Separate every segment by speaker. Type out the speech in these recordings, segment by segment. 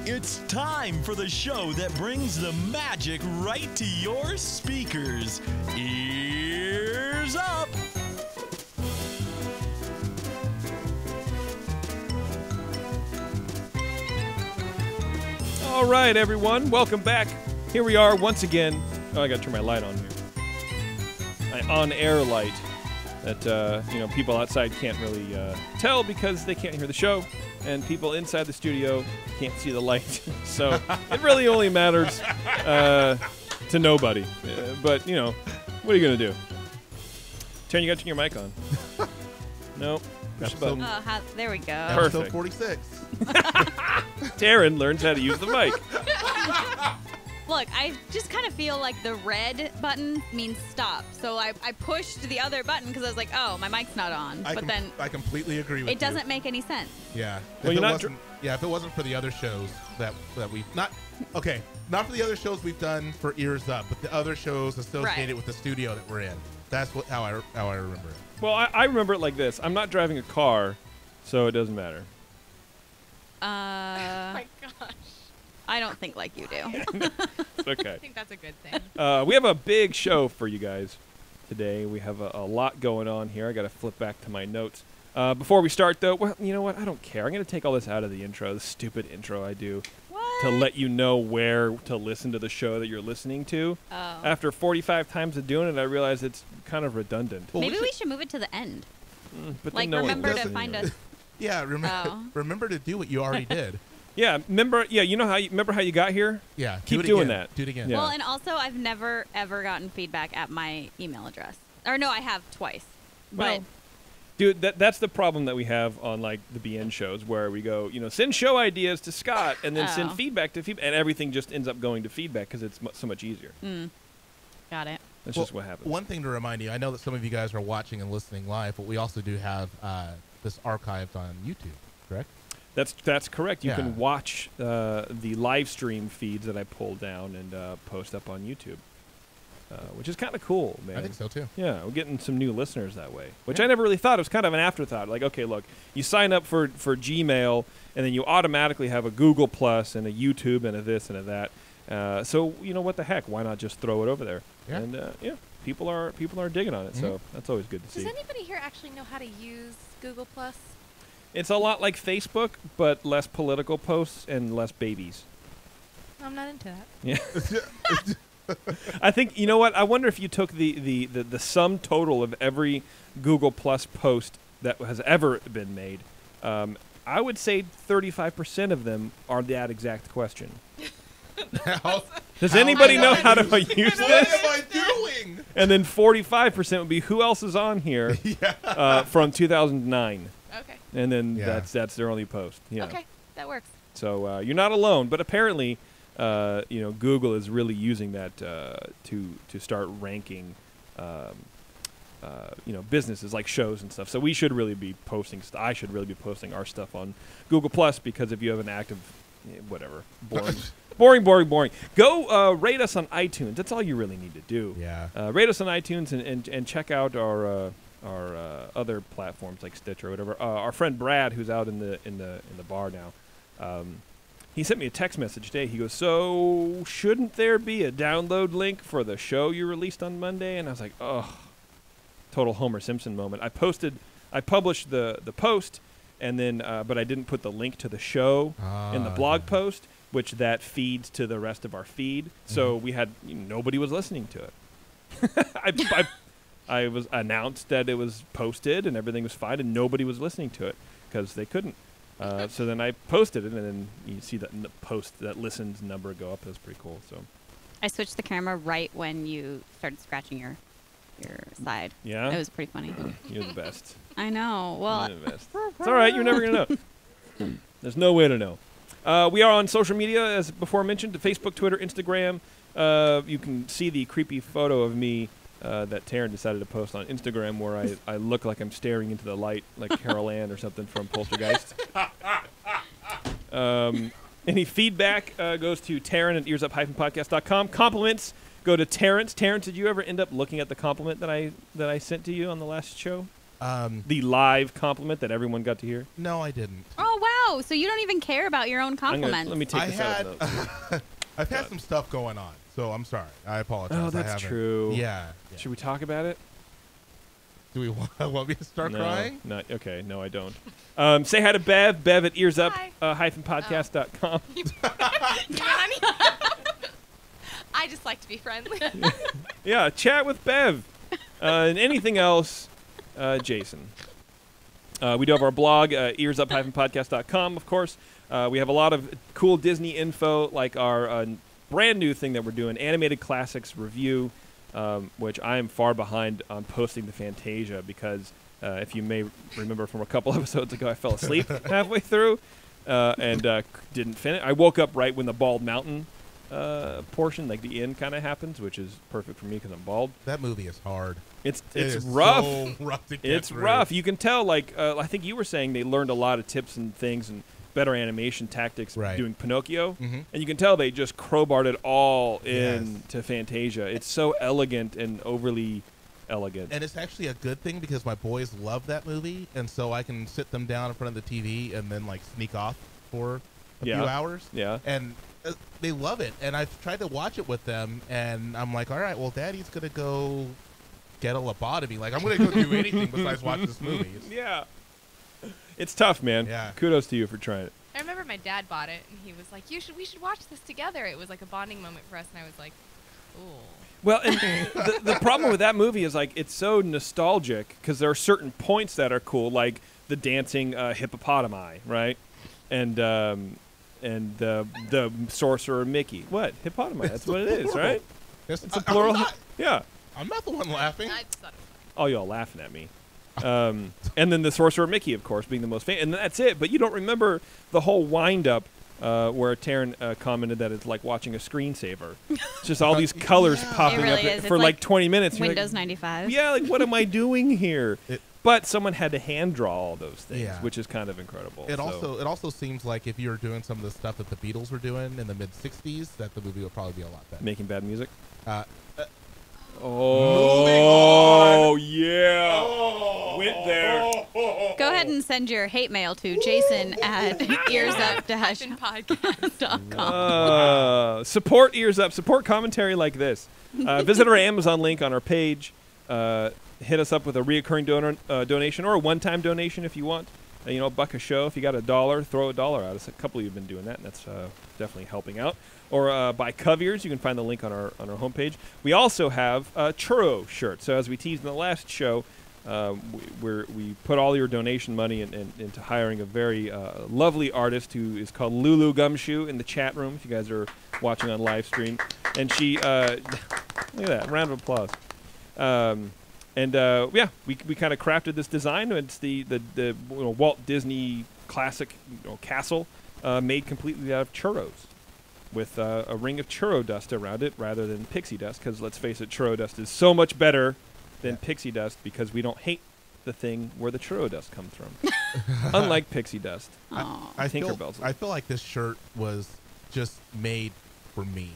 Speaker 1: It's time for the show that brings the magic right to your speakers. Ears up!
Speaker 2: All right, everyone, welcome back. Here we are once again. Oh, I gotta turn my light on here. My on-air light that people outside can't really tell because they can't hear the show, and people inside the studio can't see the light. So it really only matters to nobody. But what are you gonna do? Terrence, you gotta turn your mic on. No. Push the button.
Speaker 3: There we go.
Speaker 2: Perfect.
Speaker 4: Episode 46.
Speaker 2: Terrence learns how to use the mic.
Speaker 3: Look, I just kind of feel like the red button means stop. So I pushed the other button because I was like, oh, my mic's not on. But then
Speaker 4: I completely agree with you.
Speaker 3: it doesn't make any sense.
Speaker 4: Yeah.
Speaker 2: Well,
Speaker 4: If it wasn't for the other shows that we've not for the other shows we've done for Ears Up, but the other shows associated with the studio that we're in. That's how I remember it.
Speaker 2: Well, I remember it like this. I'm not driving a car, so it doesn't matter.
Speaker 3: Oh my gosh. I don't think like you do.
Speaker 2: It's okay.
Speaker 5: I think that's a good thing.
Speaker 2: We have a big show for you guys today. We have a lot going on here. I got to flip back to my notes. Before we start, though, well, you know what? I don't care. I'm going to take all this out of the intro, the stupid intro I do, to let you know where to listen to the show that you're listening to.
Speaker 3: Oh.
Speaker 2: After 45 times of doing it, I realize it's kind of redundant.
Speaker 4: Well,
Speaker 3: Maybe we should move it to the end.
Speaker 2: But
Speaker 3: Like,
Speaker 2: then no one
Speaker 3: remember to
Speaker 2: listens
Speaker 3: find
Speaker 2: anyway.
Speaker 3: us.
Speaker 4: Yeah,
Speaker 3: Oh.
Speaker 4: remember to do what you already did.
Speaker 2: Yeah, remember how you got here?
Speaker 4: Yeah,
Speaker 2: Keep
Speaker 4: do it
Speaker 2: doing
Speaker 4: again.
Speaker 2: that.
Speaker 4: Do it again.
Speaker 2: Yeah.
Speaker 3: Well, and also I've never, ever gotten feedback at my email address. Or no, I have twice.
Speaker 2: Well,
Speaker 3: But
Speaker 2: dude, that's the problem that we have on like the BN shows where we go, send show ideas to Scott and then send feedback to feedback, and everything just ends up going to feedback because it's so much easier.
Speaker 3: got it.
Speaker 2: That's just what happens.
Speaker 4: One thing to remind you, I know that some of you guys are watching and listening live, but we also do have this archived on YouTube, correct?
Speaker 2: That's correct. You
Speaker 4: Yeah.
Speaker 2: can watch the live stream feeds that I pull down and post up on YouTube, which is kind of cool, man.
Speaker 4: I think so too.
Speaker 2: Yeah, we're getting some new listeners that way, which
Speaker 4: Yeah.
Speaker 2: I never really thought. It was kind of an afterthought. Like, okay, look, you sign up for Gmail, and then you automatically have a Google Plus and a YouTube and a this and a that. So what the heck? Why not just throw it over there?
Speaker 4: Yeah.
Speaker 2: And people are digging on it. So that's always good to see.
Speaker 5: Does anybody here actually know how to use Google Plus?
Speaker 2: It's a lot like Facebook, but less political posts and less babies.
Speaker 5: I'm not into that.
Speaker 2: Yeah. I think, what? I wonder if you took the sum total of every Google Plus post that has ever been made. I would say 35% of them are that exact question. Does anybody know how to use this?
Speaker 4: What am I doing?
Speaker 2: And then 45% would be who else is on here from 2009.
Speaker 5: Okay.
Speaker 2: And then
Speaker 4: Yeah.
Speaker 2: that's their only post. Yeah.
Speaker 5: Okay, that works.
Speaker 2: So you're not alone, but apparently, Google is really using that to start ranking, businesses like shows and stuff. So we should really be posting. I should really be posting our stuff on Google Plus because if you have an active, whatever, boring. Go rate us on iTunes. That's all you really need to do.
Speaker 4: Yeah.
Speaker 2: Rate us on iTunes and check out our other platforms like Stitch or whatever. Our friend Brad, who's out in the bar now, he sent me a text message today. He goes, "So shouldn't there be a download link for the show you released on Monday?" And I was like, "Oh, total Homer Simpson moment." I published the post, and then but I didn't put the link to the show in the blog post, which that feeds to the rest of our feed. So we had nobody was listening to it. I was announced that it was posted and everything was fine, and nobody was listening to it because they couldn't. So then I posted it, and then you see that that listens number go up. That's pretty cool. So
Speaker 3: I switched the camera right when you started scratching your side.
Speaker 2: yeah,
Speaker 3: It was pretty funny.
Speaker 2: you're the best.
Speaker 3: I know. Well,
Speaker 2: You're the best. It's all right. You're never gonna know. There's no way to know. We are on social media, as before mentioned, Facebook, Twitter, Instagram. You can see the creepy photo of me that Terrence decided to post on Instagram where I look like I'm staring into the light like Carol Ann or something from Poltergeist. Any feedback goes to Terrence at earsup-podcast.com. Compliments go to Terrence. Terrence, did you ever end up looking at the compliment that I sent to you on the last show? The live compliment that everyone got to hear?
Speaker 4: No, I didn't.
Speaker 3: oh wow, Oh, so you don't even care about your own compliments.
Speaker 2: Let me take this out of notes.
Speaker 4: I've had some stuff going on, so I'm sorry. I apologize.
Speaker 2: Oh, that's true.
Speaker 4: Yeah.
Speaker 2: Should we talk about it?
Speaker 4: Do we want me to start crying?
Speaker 2: No, okay. No, I don't. Say hi to Bev. Bev at earsup-podcast.com.
Speaker 5: You know what I mean? I just like to be friendly.
Speaker 2: Yeah, chat with Bev. And anything else, Jason. We do have our blog, earsup-podcast.com, of course. We have a lot of cool Disney info, like our brand new thing that we're doing, Animated Classics Review, which I am far behind on posting the Fantasia because, if you may remember from a couple episodes ago, I fell asleep halfway through and didn't finish. I woke up right when the Bald Mountain portion, like the end, kind of happens, which is perfect for me because I'm bald.
Speaker 4: That movie is hard.
Speaker 2: It's rough.
Speaker 4: So rough to get
Speaker 2: it's
Speaker 4: through.
Speaker 2: rough. You can tell, like, I think you were saying they learned a lot of tips and things and better animation tactics doing Pinocchio.
Speaker 4: Mm-hmm.
Speaker 2: And you can tell they just crowbarred it all into Fantasia. It's so elegant and overly elegant.
Speaker 4: And it's actually a good thing because my boys love that movie, and so I can sit them down in front of the TV and then, like, sneak off for a few hours.
Speaker 2: Yeah.
Speaker 4: And they love it. And I've tried to watch it with them, and I'm like, all right, well, Daddy's going to go get a lobotomy. Like, I'm going to go do anything besides watch this movie.
Speaker 2: Yeah. It's tough, man.
Speaker 4: Yeah.
Speaker 2: Kudos to you for trying it.
Speaker 5: I remember my dad bought it, and he was like, we should watch this together. It was like a bonding moment for us, and I was like, ooh.
Speaker 2: Well, and the problem with that movie is, like, it's so nostalgic because there are certain points that are cool, like the dancing hippopotami, right? And the sorcerer Mickey. What? Hippopotami. That's what it is, right?
Speaker 4: It's
Speaker 2: a plural. Yeah.
Speaker 4: I'm not the one laughing.
Speaker 5: I just thought it was funny.
Speaker 2: Oh, y'all laughing at me. And then the sorcerer Mickey, of course, being the most famous. And that's it. But you don't remember the whole wind-up where Terrence commented that it's like watching a screensaver. It's just all these colors popping
Speaker 3: It really
Speaker 2: up
Speaker 3: is.
Speaker 2: for
Speaker 3: It's
Speaker 2: like 20 minutes. You're
Speaker 3: Windows
Speaker 2: like,
Speaker 3: 95.
Speaker 2: yeah, like, what am I doing here? But someone had to hand draw all those things, which is kind of incredible.
Speaker 4: It also seems like if you were doing some of the stuff that the Beatles were doing in the mid-'60s, that the movie would probably be a lot better.
Speaker 2: Making bad music?
Speaker 4: Oh,
Speaker 2: yeah.
Speaker 4: Oh,
Speaker 2: Went there.
Speaker 3: Go ahead and send your hate mail to Jason at earsup-podcast.com.
Speaker 2: Support Ears Up. Support commentary like this. Visit our Amazon link on our page. Hit us up with a reoccurring donation or a one-time donation if you want. $1 a show. If you got $1, throw $1 out. It's a couple of you have been doing that, and that's definitely helping out. Or buy Coviers. You can find the link on our homepage. We also have churro shirts. So as we teased in the last show, we put all your donation money into hiring a very lovely artist who is called Lulu Gumshoe in the chat room. If you guys are watching on live stream, and she look at that round of applause. We kind of crafted this design. It's the Walt Disney classic castle made completely out of churros, with a ring of churro dust around it rather than pixie dust. Because let's face it, churro dust is so much better than pixie dust because we don't hate the thing where the churro dust comes from. Unlike pixie dust.
Speaker 4: I feel like this shirt was just made for me.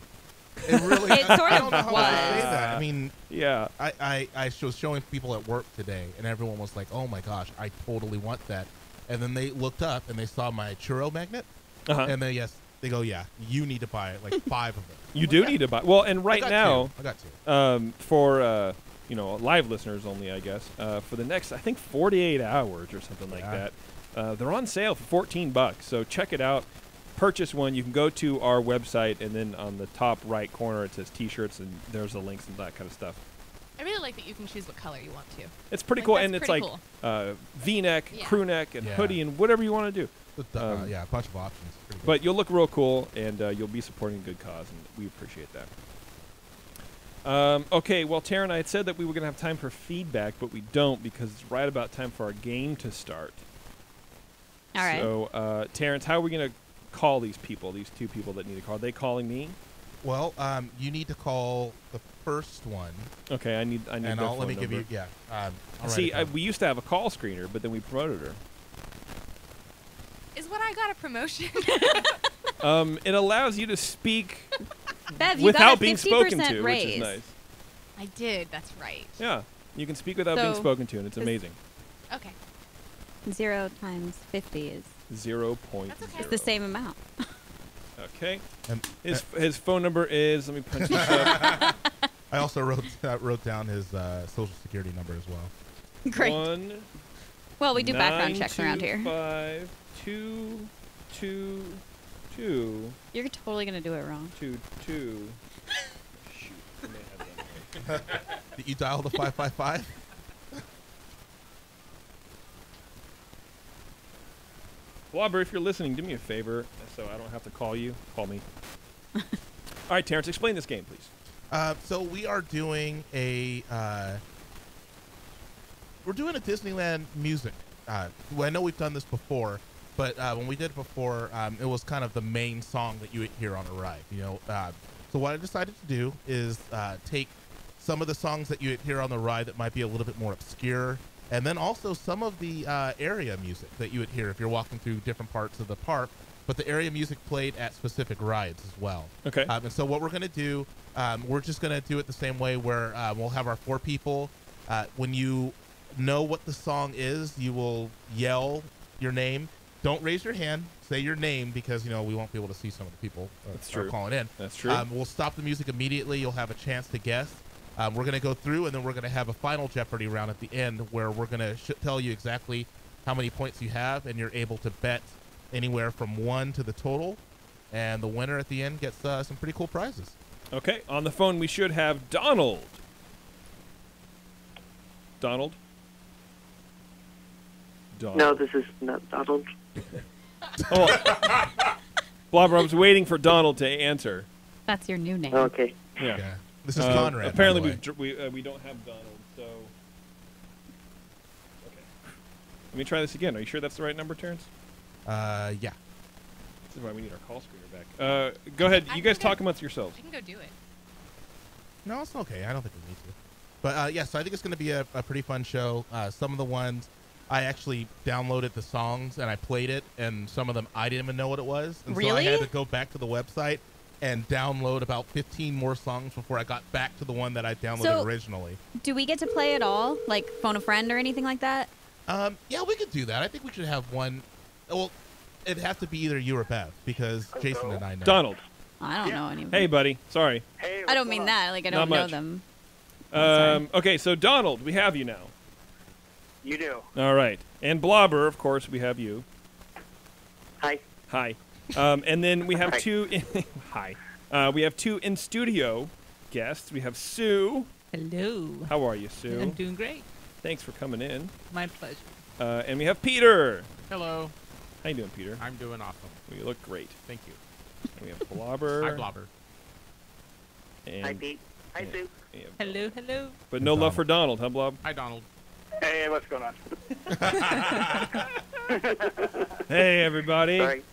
Speaker 4: It really.
Speaker 3: It sort
Speaker 4: I
Speaker 3: of
Speaker 4: don't know how
Speaker 3: was.
Speaker 4: to say that. I mean,
Speaker 2: yeah.
Speaker 4: I was showing people at work today, and everyone was like, "Oh my gosh, I totally want that." And then they looked up and they saw my churro magnet, and they go, "Yeah, you need to buy it, like 5 of them."
Speaker 2: You do need to buy. Well, and right now,
Speaker 4: I got two.
Speaker 2: For live listeners only, I guess. For the next, I think 48 hours or something like that, they're on sale for $14. So check it out. Purchase one. You can go to our website, and then on the top right corner it says T-shirts, and there's the links and that kind of stuff.
Speaker 5: I really like that you can choose what color you want to.
Speaker 2: It's pretty cool, and
Speaker 5: that's
Speaker 2: it's
Speaker 5: pretty
Speaker 2: like
Speaker 5: cool.
Speaker 2: V-neck, crew neck, and hoodie, and whatever you want to do.
Speaker 4: A bunch of options. Pretty cool.
Speaker 2: But you'll look real cool, and you'll be supporting a good cause, and we appreciate that. Okay, well, Tara and I had said that we were going to have time for feedback, but we don't because it's right about time for our game to start.
Speaker 3: All right.
Speaker 2: So, Terrence, how are we going to call these people, these 2 people that need a call? Are they calling me?
Speaker 4: Well, you need to call the first one.
Speaker 2: Okay, I need.
Speaker 4: And
Speaker 2: their
Speaker 4: let
Speaker 2: phone
Speaker 4: me give
Speaker 2: number.
Speaker 4: you. Yeah.
Speaker 2: See, we used to have a call screener, but then we promoted her.
Speaker 5: Is what I got a promotion?
Speaker 2: It allows you to speak
Speaker 3: Bev, you
Speaker 2: without
Speaker 3: got a
Speaker 2: being spoken to,
Speaker 3: raise.
Speaker 2: which is nice.
Speaker 5: I did. That's right.
Speaker 2: Yeah, you can speak without being
Speaker 3: So,
Speaker 2: spoken to, and it's amazing.
Speaker 5: Okay.
Speaker 3: 0 times 50 is
Speaker 2: 0 points.
Speaker 5: That's okay.
Speaker 3: It's the same amount.
Speaker 2: Okay.
Speaker 4: And
Speaker 2: His phone number is. Let me punch this up.
Speaker 4: I also wrote down his social security number as well.
Speaker 3: Great.
Speaker 2: 1
Speaker 3: Well, we do background checks around here.
Speaker 2: 5 2 2 2
Speaker 3: You're totally gonna do it wrong.
Speaker 2: 2 2. Shoot. I may have that right.
Speaker 4: Did you dial the 555?
Speaker 2: Blobber, if you're listening, do me a favor so I don't have to call you. Call me. All right, Terrence, explain this game, please.
Speaker 4: So we are doing a Disneyland music. Well, I know we've done this before, but when we did it before, it was kind of the main song that you would hear on a ride. So what I decided to do is take some of the songs that you would hear on the ride that might be a little bit more obscure, and then also some of the area music that you would hear if you're walking through different parts of the park, but the area music played at specific rides as well.
Speaker 2: Okay.
Speaker 4: And so what we're going to do, we're just going to do it the same way where we'll have our 4 people. When you know what the song is, you will yell your name. Don't raise your hand. Say your name because, we won't be able to see some of the people are calling in.
Speaker 2: That's true.
Speaker 4: We'll stop the music immediately. You'll have a chance to guess. We're going to go through, and then we're going to have a final Jeopardy round at the end where we're going to tell you exactly how many points you have, and you're able to bet anywhere from 1 to the total. And the winner at the end gets some pretty cool prizes.
Speaker 2: Okay, on the phone we should have Donald. Donald?
Speaker 6: No, this is not Donald.
Speaker 2: Oh, Blobber, I was waiting for Donald to answer.
Speaker 3: That's your new name.
Speaker 6: Okay.
Speaker 2: Yeah.
Speaker 4: This is Conrad.
Speaker 2: Apparently,
Speaker 4: by the way.
Speaker 2: we don't have Donald, so. Okay. Let me try this again. Are you sure that's the right number, Terrence?
Speaker 4: Yeah.
Speaker 2: This is why we need our call screener back. Go ahead. You guys talk amongst yourselves.
Speaker 5: I can go do it.
Speaker 4: No, it's okay. I don't think we need to. But yeah, so I think it's going to be a pretty fun show. Some of the ones I actually downloaded the songs and I played it, and some of them I didn't even know what it was. And
Speaker 3: Really?
Speaker 4: So I had to go back to the website and download about 15 more songs before I got back to the one that I downloaded originally.
Speaker 3: Do we get to play it all? Like phone a friend or anything like that?
Speaker 4: Yeah, we could do that. I think we should have one. Well, it'd have to be either you or Bev because Jason and I know.
Speaker 2: Donald.
Speaker 3: I don't know anyone.
Speaker 2: Hey, buddy. Sorry.
Speaker 6: Hey,
Speaker 3: I don't mean that. Like I don't
Speaker 2: Not
Speaker 3: know
Speaker 2: much.
Speaker 3: them.
Speaker 2: Okay, so Donald, we have you now.
Speaker 6: You do.
Speaker 2: All right. And Blobber, of course, we have you.
Speaker 6: Hi.
Speaker 2: Hi. And then we have
Speaker 6: Hi.
Speaker 2: two. Hi. We have 2 in studio guests. We have Sue.
Speaker 7: Hello.
Speaker 2: How are you, Sue?
Speaker 7: I'm doing great.
Speaker 2: Thanks for coming in.
Speaker 7: My pleasure.
Speaker 2: And we have Peter.
Speaker 8: Hello.
Speaker 2: How you doing, Peter?
Speaker 8: I'm doing awesome.
Speaker 2: Well, you look great.
Speaker 8: Thank you.
Speaker 2: And we have Blobber.
Speaker 8: Hi, Blobber.
Speaker 2: And
Speaker 6: Hi, Pete. Hi, Sue.
Speaker 2: we have-
Speaker 7: Hello, hello.
Speaker 2: But no love for Donald, huh, Blob?
Speaker 8: Hi, Donald.
Speaker 6: Hey, what's going on?
Speaker 2: Hey, everybody.
Speaker 6: Sorry.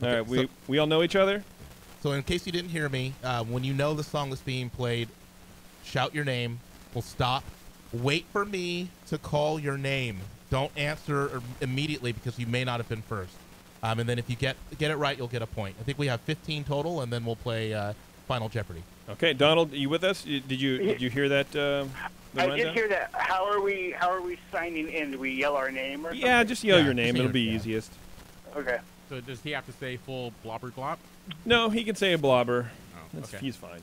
Speaker 2: All right, we all know each other?
Speaker 4: So in case you didn't hear me, when you know the song that's being played, shout your name. We'll stop. Wait for me to call your name. Don't answer immediately because you may not have been first. And then if you get it right, you'll get a point. I think we have 15 total, and then we'll play Final Jeopardy.
Speaker 2: Okay, Donald, are you with us? Did you hear that? The
Speaker 6: I
Speaker 2: rundown?
Speaker 6: did hear that. How are we signing in? Do we yell our name or something?
Speaker 2: Yeah, just yell
Speaker 4: Yeah,
Speaker 2: your name.
Speaker 4: just
Speaker 2: It'll be
Speaker 4: yeah.
Speaker 2: easiest.
Speaker 6: Okay.
Speaker 8: So does he have to say full blobber glop?
Speaker 2: No, he can say a Blobber.
Speaker 8: Oh, okay.
Speaker 2: He's fine.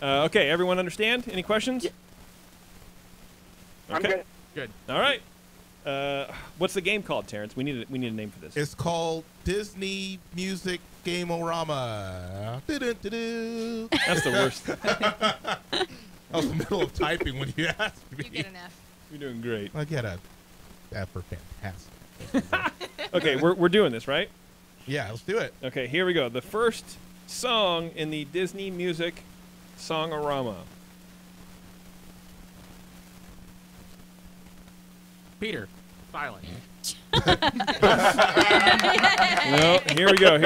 Speaker 2: Okay, everyone understand? Any questions?
Speaker 6: Yeah. I'm
Speaker 2: Okay.
Speaker 6: good.
Speaker 8: Good.
Speaker 2: All right. What's the game called, Terrence? We need a name for this.
Speaker 4: It's called Disney Music Game-O-Rama. Du-du-du-du.
Speaker 2: That's the worst.
Speaker 4: I was in the middle of typing when you asked me.
Speaker 5: You get an F.
Speaker 2: You're doing great.
Speaker 4: I get a F for fantastic.
Speaker 2: Okay, we're doing this, right?
Speaker 4: Yeah, let's do it.
Speaker 2: Okay, here we go. The first song in the Disney Music Song-O-Rama.
Speaker 8: Peter. Silent.
Speaker 2: No, here we go.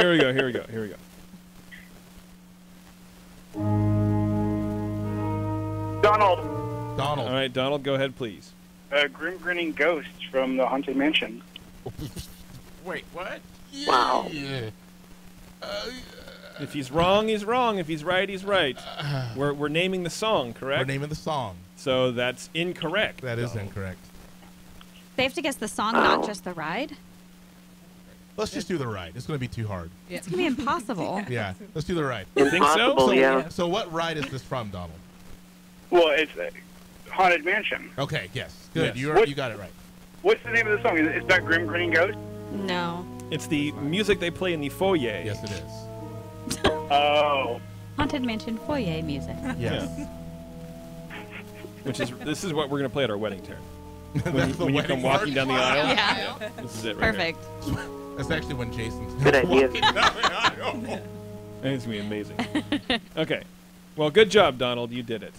Speaker 6: Donald.
Speaker 4: Donald.
Speaker 2: All right, Donald, go ahead, please.
Speaker 6: Grim Grinning Ghost from the Haunted Mansion.
Speaker 8: Wait, what?
Speaker 6: Wow.
Speaker 4: Yeah.
Speaker 2: If he's wrong, he's wrong. If he's right, he's right. We're naming the song, correct?
Speaker 4: We're naming the song.
Speaker 2: So that's incorrect.
Speaker 4: That is
Speaker 2: Donald.
Speaker 4: incorrect.
Speaker 3: They have to guess the song, not just the ride.
Speaker 4: Let's just do the ride. It's going to be too hard.
Speaker 7: Yeah.
Speaker 3: It's gonna be impossible.
Speaker 4: Yeah, let's do the ride.
Speaker 2: You think so?
Speaker 6: Impossible, yeah.
Speaker 4: So what ride is this from, Donald?
Speaker 6: Well, it's Haunted Mansion.
Speaker 4: Okay, yes. Good.
Speaker 2: Yes.
Speaker 4: You got it right.
Speaker 6: What's the name of the song? Is that Grim Grinning Ghost?
Speaker 3: No.
Speaker 2: It's the music they play in the foyer.
Speaker 4: Yes, it is.
Speaker 6: Oh.
Speaker 3: Haunted Mansion foyer music.
Speaker 4: Yes.
Speaker 2: This is what we're gonna play at our wedding, Terrence.
Speaker 4: That's the
Speaker 2: When you
Speaker 4: wedding
Speaker 2: come walking down the aisle.
Speaker 3: Yeah.
Speaker 2: This is it right
Speaker 3: Perfect.
Speaker 4: That's actually when Jason's
Speaker 6: Good idea.
Speaker 4: walking down the aisle.
Speaker 2: here. It's gonna be amazing. Okay. Well, good job, Donald. You did it.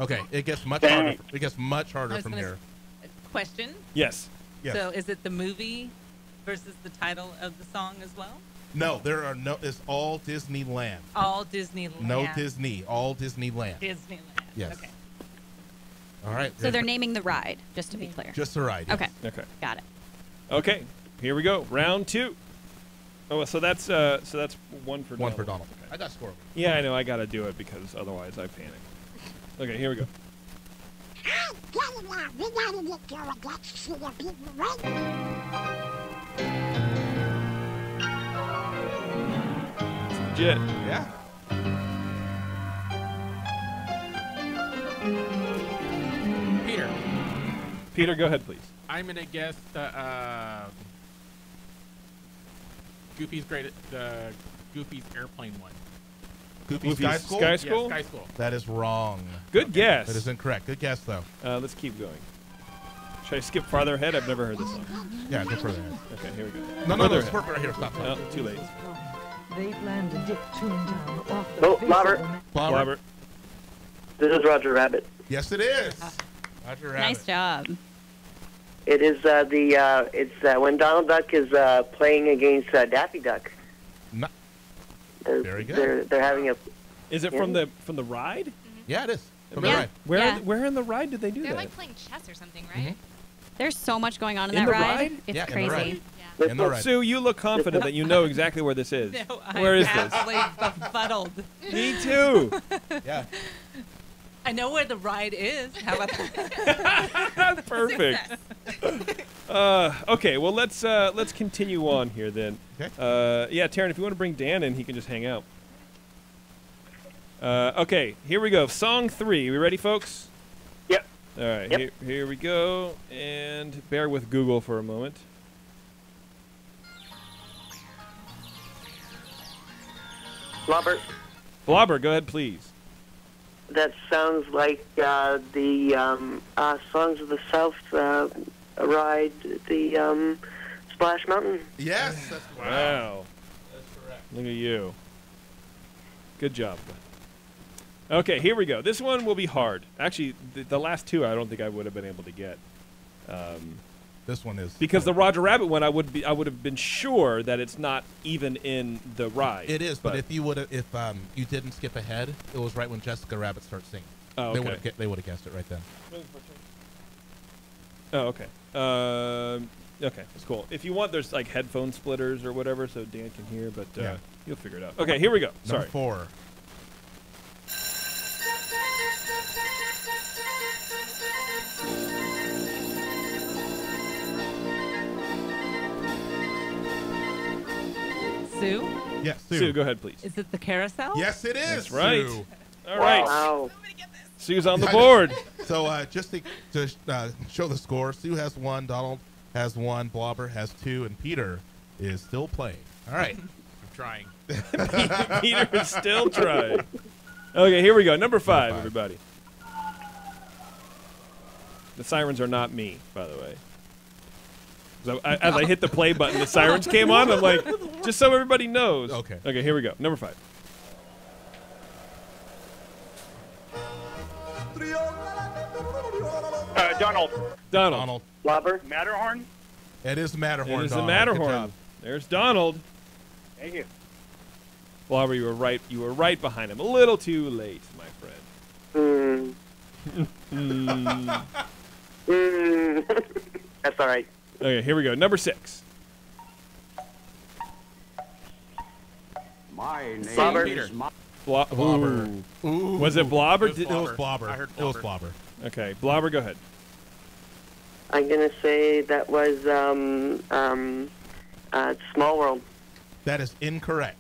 Speaker 4: Okay, it gets much harder. It gets much harder from here.
Speaker 7: Question.
Speaker 2: Yes.
Speaker 4: Yes.
Speaker 7: So is it the movie versus the title of the song as well?
Speaker 4: No, there are no. It's all Disneyland.
Speaker 7: All Disneyland.
Speaker 4: No Disney. All Disneyland.
Speaker 7: Disneyland.
Speaker 4: Yes.
Speaker 7: Okay.
Speaker 4: All right.
Speaker 3: So they're naming the ride, just to be clear.
Speaker 4: just the ride. yes.
Speaker 3: Okay.
Speaker 2: Okay.
Speaker 3: Got it.
Speaker 2: Okay. Here we go. Round 2. Oh, so that's one for
Speaker 4: One
Speaker 2: Donald.
Speaker 4: for Donald.
Speaker 2: Okay.
Speaker 4: I got score.
Speaker 2: Yeah, I know. I gotta do it because otherwise I panic. Okay, here we go. It's legit.
Speaker 4: Yeah.
Speaker 8: Peter,
Speaker 2: Peter, go ahead, please.
Speaker 8: I'm gonna guess Goofy's Goofy's airplane one.
Speaker 4: Goofy Sky School.
Speaker 2: Sky
Speaker 8: Yeah,
Speaker 2: School?
Speaker 8: Sky School.
Speaker 4: That is wrong.
Speaker 2: Good guess.
Speaker 4: That is incorrect. Good guess though.
Speaker 2: Let's keep going. Should I skip farther ahead? I've never heard this song.
Speaker 4: Yeah, go further ahead.
Speaker 2: Okay, here we go.
Speaker 4: No,
Speaker 2: Further
Speaker 4: it's
Speaker 2: ahead.
Speaker 4: right here. Stop.
Speaker 2: Oh, too late.
Speaker 9: They planned to dip Toontown off the
Speaker 6: Oh,
Speaker 9: face
Speaker 6: Robert.
Speaker 9: of the
Speaker 4: Bobber.
Speaker 2: Robert.
Speaker 6: This is Roger Rabbit.
Speaker 4: Yes, it is. Roger Rabbit.
Speaker 3: Nice job.
Speaker 6: It is when Donald Duck is playing against Daffy Duck.
Speaker 4: No-
Speaker 6: They're,
Speaker 4: Very good.
Speaker 6: They're having a.
Speaker 2: Is it from the ride?
Speaker 4: Yeah, it is. From the
Speaker 3: Yeah.
Speaker 4: ride.
Speaker 2: Where
Speaker 3: Yeah.
Speaker 2: where in the ride did they do
Speaker 5: They're
Speaker 2: that?
Speaker 5: like playing chess or something, right?
Speaker 3: There's so much going on in
Speaker 2: In
Speaker 3: that
Speaker 2: the
Speaker 3: ride.
Speaker 2: ride?
Speaker 3: It's
Speaker 4: Yeah, in the
Speaker 3: crazy.
Speaker 4: ride.
Speaker 5: Yeah.
Speaker 4: In the ride.
Speaker 2: Sue, you look confident that you know exactly where this is.
Speaker 7: No,
Speaker 2: Where
Speaker 7: I'm
Speaker 2: is this?
Speaker 7: absolutely befuddled.
Speaker 2: Me too.
Speaker 4: Yeah.
Speaker 7: I know where the ride is. How about that?
Speaker 2: Perfect. Okay, well let's continue on here then.
Speaker 4: Okay.
Speaker 2: Yeah, Terrence, if you want to bring Dan in, he can just hang out. Okay, here we go. Song 3. We ready, folks?
Speaker 6: Yep.
Speaker 2: All right,
Speaker 6: Yep.
Speaker 2: here we go. And bear with Google for a moment.
Speaker 6: Robert,
Speaker 2: Blobber, go ahead, please.
Speaker 6: that sounds like the Songs of the South ride, the Splash Mountain.
Speaker 4: Yes. That's
Speaker 2: Wow.
Speaker 4: That's correct.
Speaker 2: Look at you. Good job. Okay, here we go. This one will be hard. Actually, the last two I don't think I would have been able to get.
Speaker 4: This one is
Speaker 2: Because the Roger Rabbit one, I would have been sure that it's not even in the ride.
Speaker 4: It is, but if you you didn't skip ahead, it was right when Jessica Rabbit starts singing.
Speaker 2: Oh,
Speaker 4: They
Speaker 2: okay.
Speaker 4: would have guessed it right then.
Speaker 2: Oh, okay. Okay, that's cool. If you want, there's like headphone splitters or whatever, so Dan can hear. But
Speaker 4: Yeah.
Speaker 2: you'll figure it out. Okay, here we go.
Speaker 4: Number
Speaker 2: Sorry.
Speaker 4: 4.
Speaker 7: Sue?
Speaker 4: Yes,
Speaker 2: Sue, go ahead, please.
Speaker 7: Is it the carousel?
Speaker 4: Yes, it is.
Speaker 2: That's right.
Speaker 4: Sue.
Speaker 2: All right.
Speaker 6: Wow.
Speaker 2: Sue's on the board.
Speaker 4: So just to show the score, Sue has 1, Donald has 1, Blobber has 2, and Peter is still playing. All right.
Speaker 8: I'm trying.
Speaker 2: Peter is still trying. Okay, here we go. Number 5, everybody. The sirens are not me, by the way. So as I hit the play button, the sirens came on. I'm like, just so everybody knows.
Speaker 4: Okay.
Speaker 2: Okay, here we go. Number 5.
Speaker 6: Donald.
Speaker 2: Donald.
Speaker 6: Blobber. Matterhorn.
Speaker 4: It is Matterhorn.
Speaker 2: It is the
Speaker 4: Donald. Good
Speaker 2: Matterhorn.
Speaker 4: job.
Speaker 2: There's Donald.
Speaker 6: Thank you.
Speaker 2: Blobber, you were right. You were right behind him. A little too late, my friend.
Speaker 6: That's all right.
Speaker 2: Okay, here we go. Number 6.
Speaker 10: My name
Speaker 6: Blobber.
Speaker 10: is
Speaker 4: Blobber.
Speaker 2: Ooh.
Speaker 4: Ooh.
Speaker 2: Was it Blobber?
Speaker 8: It was
Speaker 4: It was
Speaker 8: Blobber.
Speaker 4: Blobber.
Speaker 8: I heard
Speaker 4: It was
Speaker 8: Blobber.
Speaker 4: Blobber.
Speaker 2: Okay, Blobber, go ahead.
Speaker 6: I'm gonna say that was It's Small World.
Speaker 4: That is incorrect.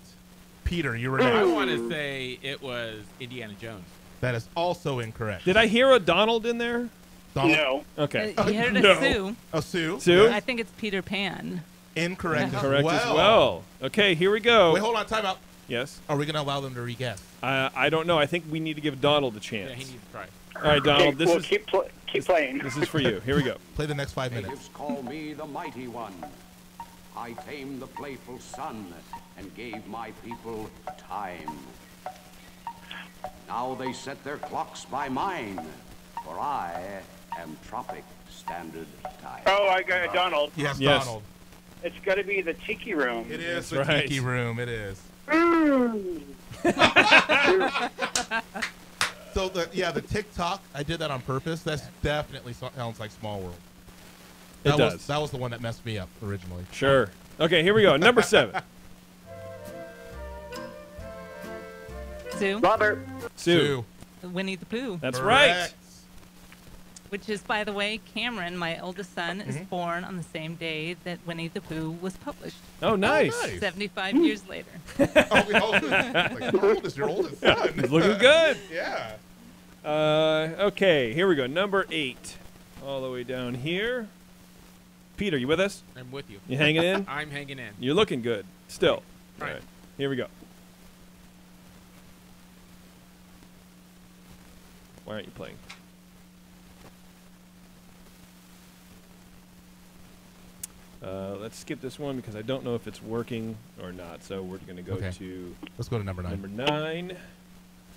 Speaker 4: Peter, you were
Speaker 8: I
Speaker 4: next.
Speaker 8: want to say it was Indiana Jones.
Speaker 4: That is also incorrect.
Speaker 2: Did I hear a Donald in there?
Speaker 4: Donald?
Speaker 10: No.
Speaker 2: Okay.
Speaker 7: You heard a
Speaker 4: No.
Speaker 7: Sue.
Speaker 4: Oh, Sue?
Speaker 2: Sue?
Speaker 7: I think it's Peter Pan.
Speaker 4: Incorrect as
Speaker 2: Correct
Speaker 4: well.
Speaker 2: as well. Okay, here we go.
Speaker 4: Wait, hold on. Time out.
Speaker 2: Yes.
Speaker 4: Are we going to allow them to re-guess?
Speaker 2: I don't know. I think we need to give Donald a chance.
Speaker 8: Yeah, he needs to try.
Speaker 2: All right, Donald. This
Speaker 10: Well,
Speaker 2: is
Speaker 10: keep playing.
Speaker 2: this is for you. Here we go.
Speaker 4: Play the next 5 minutes.
Speaker 11: Natives call me the mighty one. I tamed the playful sun and gave my people time. Now they set their clocks by mine, for I am Tropic Standard Time.
Speaker 10: Oh, I got Donald.
Speaker 4: Yes,
Speaker 2: Yes.
Speaker 4: Donald.
Speaker 10: It's got to be the Tiki Room.
Speaker 4: It is
Speaker 2: That's
Speaker 4: the
Speaker 2: right.
Speaker 4: Tiki Room. It is. So, the TikTok, I did that on purpose. That's definitely sounds like Small World.
Speaker 2: It
Speaker 4: That
Speaker 2: does.
Speaker 4: Was, that was the one that messed me up originally.
Speaker 2: Sure. Okay, here we go. Number 7.
Speaker 7: Sue.
Speaker 6: Robert.
Speaker 2: Sue.
Speaker 7: Winnie the Pooh.
Speaker 2: That's
Speaker 4: Correct.
Speaker 2: right.
Speaker 7: Which is, by the way, Cameron, my oldest son, is born on the same day that Winnie the Pooh was published.
Speaker 2: Oh, nice.
Speaker 4: nice.
Speaker 7: 75 years later.
Speaker 4: Like, how old is your oldest son?
Speaker 2: He's looking good.
Speaker 4: Yeah.
Speaker 2: Okay, here we go. Number 8. All the way down here. Peter, you with us?
Speaker 8: I'm with you.
Speaker 2: You hanging in?
Speaker 8: I'm hanging in.
Speaker 2: You're looking good. Still.
Speaker 8: Right.
Speaker 2: All right. Here we go. Why aren't you playing? Let's skip this one because I don't know if it's working or not. So we're going to go
Speaker 4: Okay.
Speaker 2: to
Speaker 4: Let's go to number 9.
Speaker 2: number 9.
Speaker 4: Do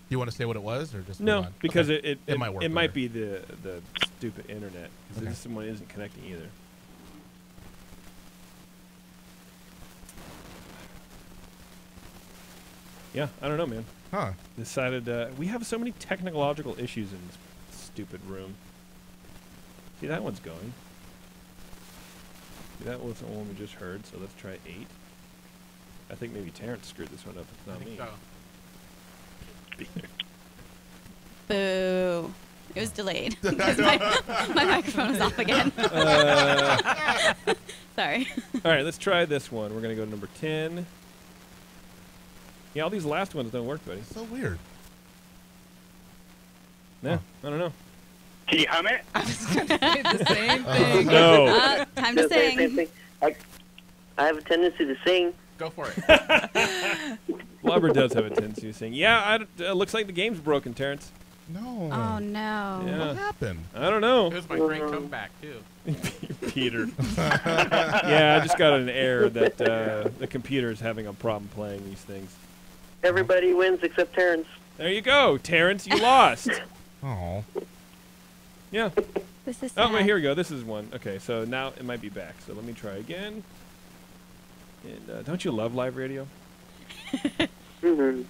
Speaker 4: you want to say what it was, or just
Speaker 2: No,
Speaker 4: move on?
Speaker 2: because
Speaker 4: Okay.
Speaker 2: it
Speaker 4: might work.
Speaker 2: It might
Speaker 4: later.
Speaker 2: be the stupid internet because
Speaker 4: Okay.
Speaker 2: this one isn't connecting either. Yeah, I don't know, man.
Speaker 4: Huh?
Speaker 2: Decided we have so many technological issues in this stupid room. See, that one's going. See, that wasn't one we just heard, so let's try 8. I think maybe Terrence screwed this one up. It's
Speaker 8: I
Speaker 2: not
Speaker 8: think
Speaker 2: me.
Speaker 8: so.
Speaker 3: Boo. It was delayed. Because my microphone is off again. Sorry.
Speaker 2: All right, let's try this one. We're going to go to number 10. Yeah, all these last ones don't work, buddy.
Speaker 4: So weird.
Speaker 2: No, I don't know.
Speaker 10: Can you hum it?
Speaker 7: the same thing.
Speaker 2: No.
Speaker 3: Time to
Speaker 6: Same
Speaker 3: sing.
Speaker 6: thing. I have a tendency to sing.
Speaker 8: Go for it.
Speaker 2: Blobber does have a tendency to sing. Yeah, looks like the game's broken, Terrence.
Speaker 4: No.
Speaker 3: Oh, no.
Speaker 2: Yeah.
Speaker 4: What happened?
Speaker 2: I don't know.
Speaker 8: It was my great comeback, too.
Speaker 2: Peter. Yeah, I just got an error that the computer is having a problem playing these things.
Speaker 6: Everybody wins except Terrence.
Speaker 2: There you go, Terrence. You lost.
Speaker 4: Oh.
Speaker 2: Yeah.
Speaker 3: This is
Speaker 2: Oh,
Speaker 3: sad.
Speaker 2: wait, here we go. This is one. Okay, so now it might be back. So let me try again. And don't you love live radio?
Speaker 6: Mm-hmm.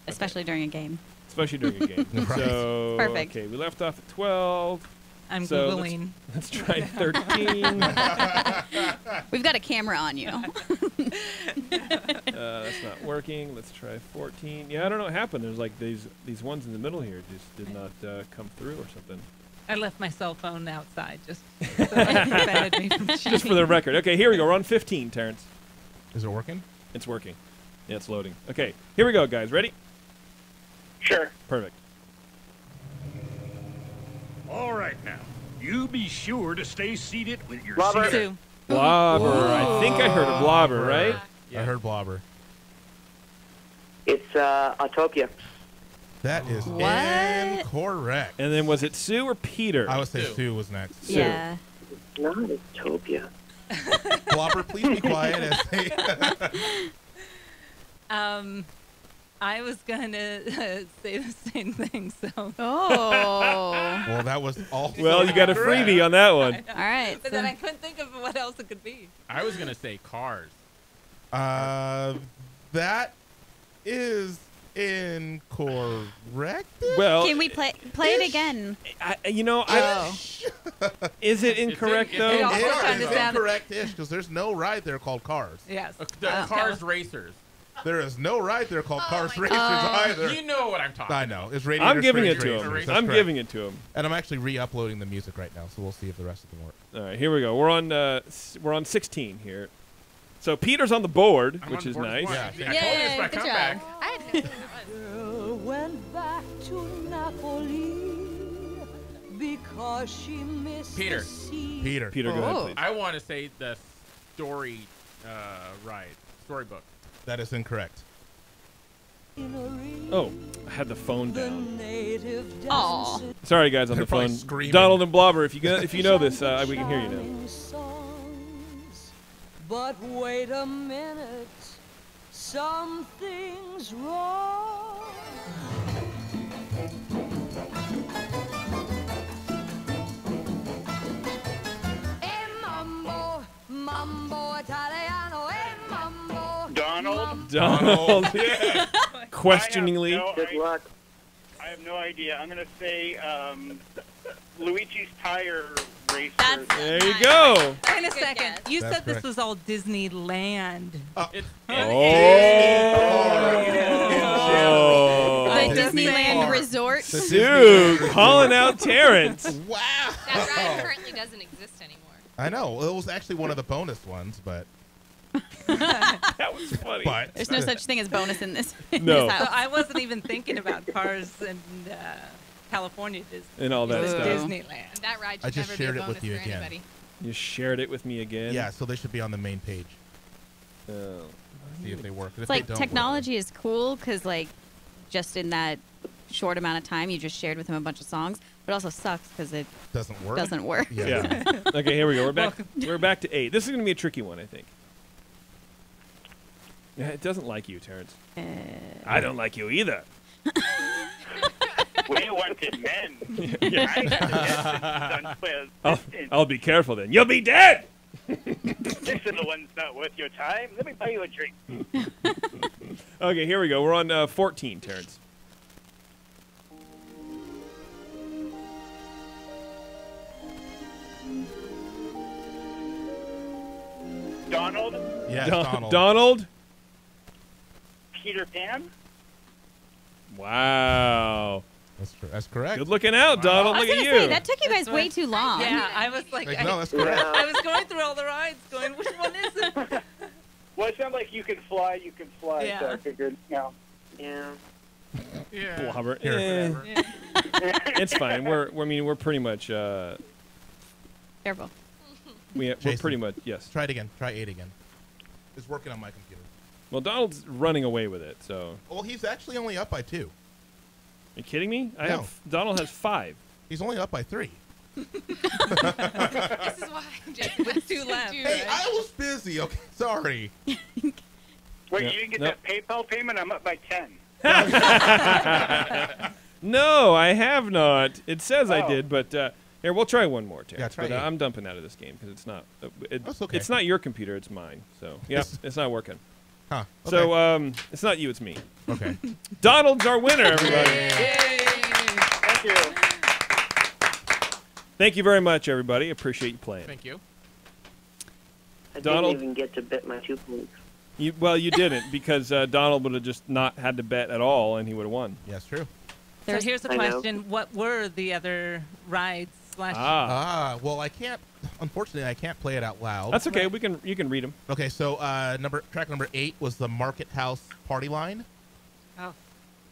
Speaker 3: Especially during a game.
Speaker 2: Especially during a game.
Speaker 4: Right.
Speaker 2: So,
Speaker 3: Perfect.
Speaker 2: okay, we left off at 12.
Speaker 7: I'm
Speaker 2: So
Speaker 7: Googling.
Speaker 2: Let's try 13.
Speaker 3: We've got a camera on you.
Speaker 2: That's not working. Let's try 14. Yeah, I don't know what happened. There's like these ones in the middle here just did not come through or something.
Speaker 7: I left my cell phone outside just so it prevented me from cheating.
Speaker 2: Just for the record. Okay, here we go. We're on 15, Terrence.
Speaker 4: Is it working?
Speaker 2: It's working. Yeah, it's loading. Okay, here we go, guys. Ready?
Speaker 10: Sure.
Speaker 2: Perfect.
Speaker 12: All right now, you be sure to stay seated with your
Speaker 6: Robert.
Speaker 12: seat.
Speaker 7: Sue.
Speaker 2: Blobber. I think I heard a blobber, right?
Speaker 4: I heard Blobber.
Speaker 6: It's Autopia.
Speaker 4: That is
Speaker 3: What?
Speaker 4: incorrect.
Speaker 2: And then was it Sue or Peter?
Speaker 4: I would say
Speaker 8: Sue.
Speaker 4: Sue was next.
Speaker 2: Sue.
Speaker 3: Yeah.
Speaker 6: It's not Autopia.
Speaker 4: Blobber, please be quiet as they.
Speaker 7: I was going to say the same thing, so.
Speaker 3: Oh.
Speaker 4: Well, that was all.
Speaker 2: Well, you got a freebie on that one.
Speaker 3: All right.
Speaker 7: But then I couldn't think of what else it could be.
Speaker 8: I was going to say Cars.
Speaker 4: That is incorrect.
Speaker 2: Well,
Speaker 3: Can we play it again?
Speaker 2: Is it incorrect,
Speaker 8: It's
Speaker 2: though?
Speaker 7: It also
Speaker 4: It
Speaker 7: kinda
Speaker 4: is
Speaker 7: sounded-
Speaker 4: incorrect-ish because there's no ride there called Cars.
Speaker 7: Yes.
Speaker 8: The Cars Racers.
Speaker 4: There is no ride there called Cars
Speaker 5: my
Speaker 4: Racers either.
Speaker 8: You know what I'm talking
Speaker 4: I
Speaker 8: about.
Speaker 4: know. It's Radio.
Speaker 2: I'm giving it to
Speaker 4: Racers.
Speaker 2: him.
Speaker 4: That's
Speaker 2: I'm
Speaker 4: correct.
Speaker 2: giving it to him.
Speaker 4: And I'm actually re-uploading the music right now, so we'll see if the rest of them work.
Speaker 2: All right, here we go. We're on 16 here. So Peter's on the board,
Speaker 8: I'm
Speaker 2: which
Speaker 8: on
Speaker 2: is
Speaker 8: board as
Speaker 2: nice.
Speaker 8: well.
Speaker 4: Yeah.
Speaker 8: I told you it's my
Speaker 3: good job.
Speaker 8: comeback.
Speaker 5: I had no
Speaker 9: Girl went back to Napoli because she missed
Speaker 8: Peter.
Speaker 9: the sea.
Speaker 4: Peter.
Speaker 2: Peter, go ahead,
Speaker 3: Oh.
Speaker 2: please.
Speaker 8: I want to say the story storybook.
Speaker 4: That is incorrect.
Speaker 2: Oh, I had the phone
Speaker 9: The
Speaker 2: down.
Speaker 9: native
Speaker 3: Aw.
Speaker 9: dances
Speaker 2: Sorry, guys, on
Speaker 4: They're
Speaker 2: the
Speaker 4: probably
Speaker 2: phone.
Speaker 4: screaming.
Speaker 2: Donald and Blobber, if you know this, we can hear you now.
Speaker 9: shining songs. But wait a minute, something's wrong. Mambo, mambo italiano, mambo.
Speaker 10: Donald?
Speaker 2: Donald, questioningly.
Speaker 6: Good luck.
Speaker 10: I have no idea. I'm going to say Luigi's Tire Racer.
Speaker 3: That's
Speaker 2: There you
Speaker 3: nice.
Speaker 2: go.
Speaker 7: Wait a
Speaker 3: Good
Speaker 7: second.
Speaker 3: guess.
Speaker 7: You
Speaker 4: That's
Speaker 7: said this
Speaker 4: correct.
Speaker 7: was all Disneyland.
Speaker 8: It's
Speaker 2: Oh.
Speaker 3: The
Speaker 4: Disney
Speaker 3: Disneyland
Speaker 4: Park.
Speaker 3: Resort.
Speaker 2: Dude, calling out Terrence.
Speaker 4: Wow.
Speaker 5: That ride currently doesn't exist anymore.
Speaker 4: I know. It was actually one of the bonus ones, but
Speaker 2: That was funny.
Speaker 3: There's no such thing as bonus in this. in
Speaker 2: No.
Speaker 3: this
Speaker 7: So
Speaker 3: house.
Speaker 7: I wasn't even thinking about Cars and California Disney.
Speaker 2: And all that
Speaker 3: Ooh.
Speaker 2: stuff.
Speaker 7: Disneyland.
Speaker 5: That ride
Speaker 4: I
Speaker 5: should
Speaker 4: just
Speaker 5: never
Speaker 4: shared
Speaker 5: be
Speaker 4: it
Speaker 5: a
Speaker 4: with
Speaker 5: bonus
Speaker 4: you
Speaker 5: for
Speaker 4: again.
Speaker 5: anybody.
Speaker 2: You shared it with me again.
Speaker 4: yeah, so they should be on the main page.
Speaker 2: Oh.
Speaker 4: See if they work. If
Speaker 3: It's
Speaker 4: they
Speaker 3: like
Speaker 4: don't
Speaker 3: technology is cool because like just in that short amount of time you just shared with him a bunch of songs, but it also sucks because it
Speaker 4: work, doesn't work.
Speaker 3: doesn't work.
Speaker 2: Yeah. Okay, here we go. We're back to 8. This is going to be a tricky one, I think. Yeah, it doesn't like you, Terrence. I don't like you either.
Speaker 10: We wanted men.
Speaker 2: Yeah.
Speaker 10: I got done with.
Speaker 2: I'll be careful then. You'll be dead.
Speaker 10: This is the one's not worth your time. Let me buy you a drink.
Speaker 2: Okay, here we go. We're on 14, Terrence.
Speaker 10: Donald?
Speaker 4: Yes, Donald.
Speaker 2: Donald?
Speaker 10: Peter Pan?
Speaker 2: Wow.
Speaker 4: That's correct.
Speaker 2: Good looking out, Donald.
Speaker 3: I was
Speaker 2: Look at
Speaker 3: gonna say
Speaker 2: you.
Speaker 3: that took you guys way too long.
Speaker 7: Yeah, I was like,
Speaker 4: Like, no, that's
Speaker 7: I,
Speaker 4: correct.
Speaker 7: I was going through all the rides, going, which one is it?
Speaker 10: Well, it sounded like you can fly, so
Speaker 7: Yeah.
Speaker 10: I figured,
Speaker 6: Yeah.
Speaker 8: Yeah.
Speaker 2: Blobber.
Speaker 4: Here,
Speaker 2: Eh,
Speaker 4: whatever.
Speaker 2: it's fine. We're pretty much
Speaker 3: Careful.
Speaker 2: we're
Speaker 4: Jason.
Speaker 2: pretty much yes.
Speaker 4: Try it again. Try 8 again. It's working on my computer.
Speaker 2: Well, Donald's running away with it. So,
Speaker 4: Well, he's actually only up by 2.
Speaker 2: you kidding me?
Speaker 4: No.
Speaker 2: Donald has 5.
Speaker 4: He's only up by 3.
Speaker 5: This is why Jason has
Speaker 7: Two left.
Speaker 4: Hey, I was busy. Okay, sorry.
Speaker 10: Wait,
Speaker 2: Yeah.
Speaker 10: you didn't get
Speaker 2: Nope.
Speaker 10: that PayPal payment? I'm up by 10.
Speaker 2: No, I have not. It says I
Speaker 10: Oh.
Speaker 2: did, but here we'll try one more, Terrence.
Speaker 4: Yeah, try
Speaker 2: but
Speaker 4: 8.
Speaker 2: I'm dumping out of this game because it's not.
Speaker 4: That's okay.
Speaker 2: It's not your computer. It's mine. So yeah, it's not working.
Speaker 4: Huh. Okay.
Speaker 2: So it's not you. It's me.
Speaker 4: okay.
Speaker 2: Donald's our winner, everybody.
Speaker 10: Thank you.
Speaker 2: Thank you very much, everybody. Appreciate you playing.
Speaker 8: Thank you.
Speaker 6: I
Speaker 2: Donald?
Speaker 6: didn't even get to bet my 2 points.
Speaker 2: You didn't because Donald would have just not had to bet at all, and he would have won.
Speaker 4: Yes, true.
Speaker 7: So here's the
Speaker 6: I know.
Speaker 7: question: what were the other rides?
Speaker 4: Well, I can't. Unfortunately, I can't play it out loud.
Speaker 2: That's okay. You can read them.
Speaker 4: Okay, so track number 8 was the Market House Party Line.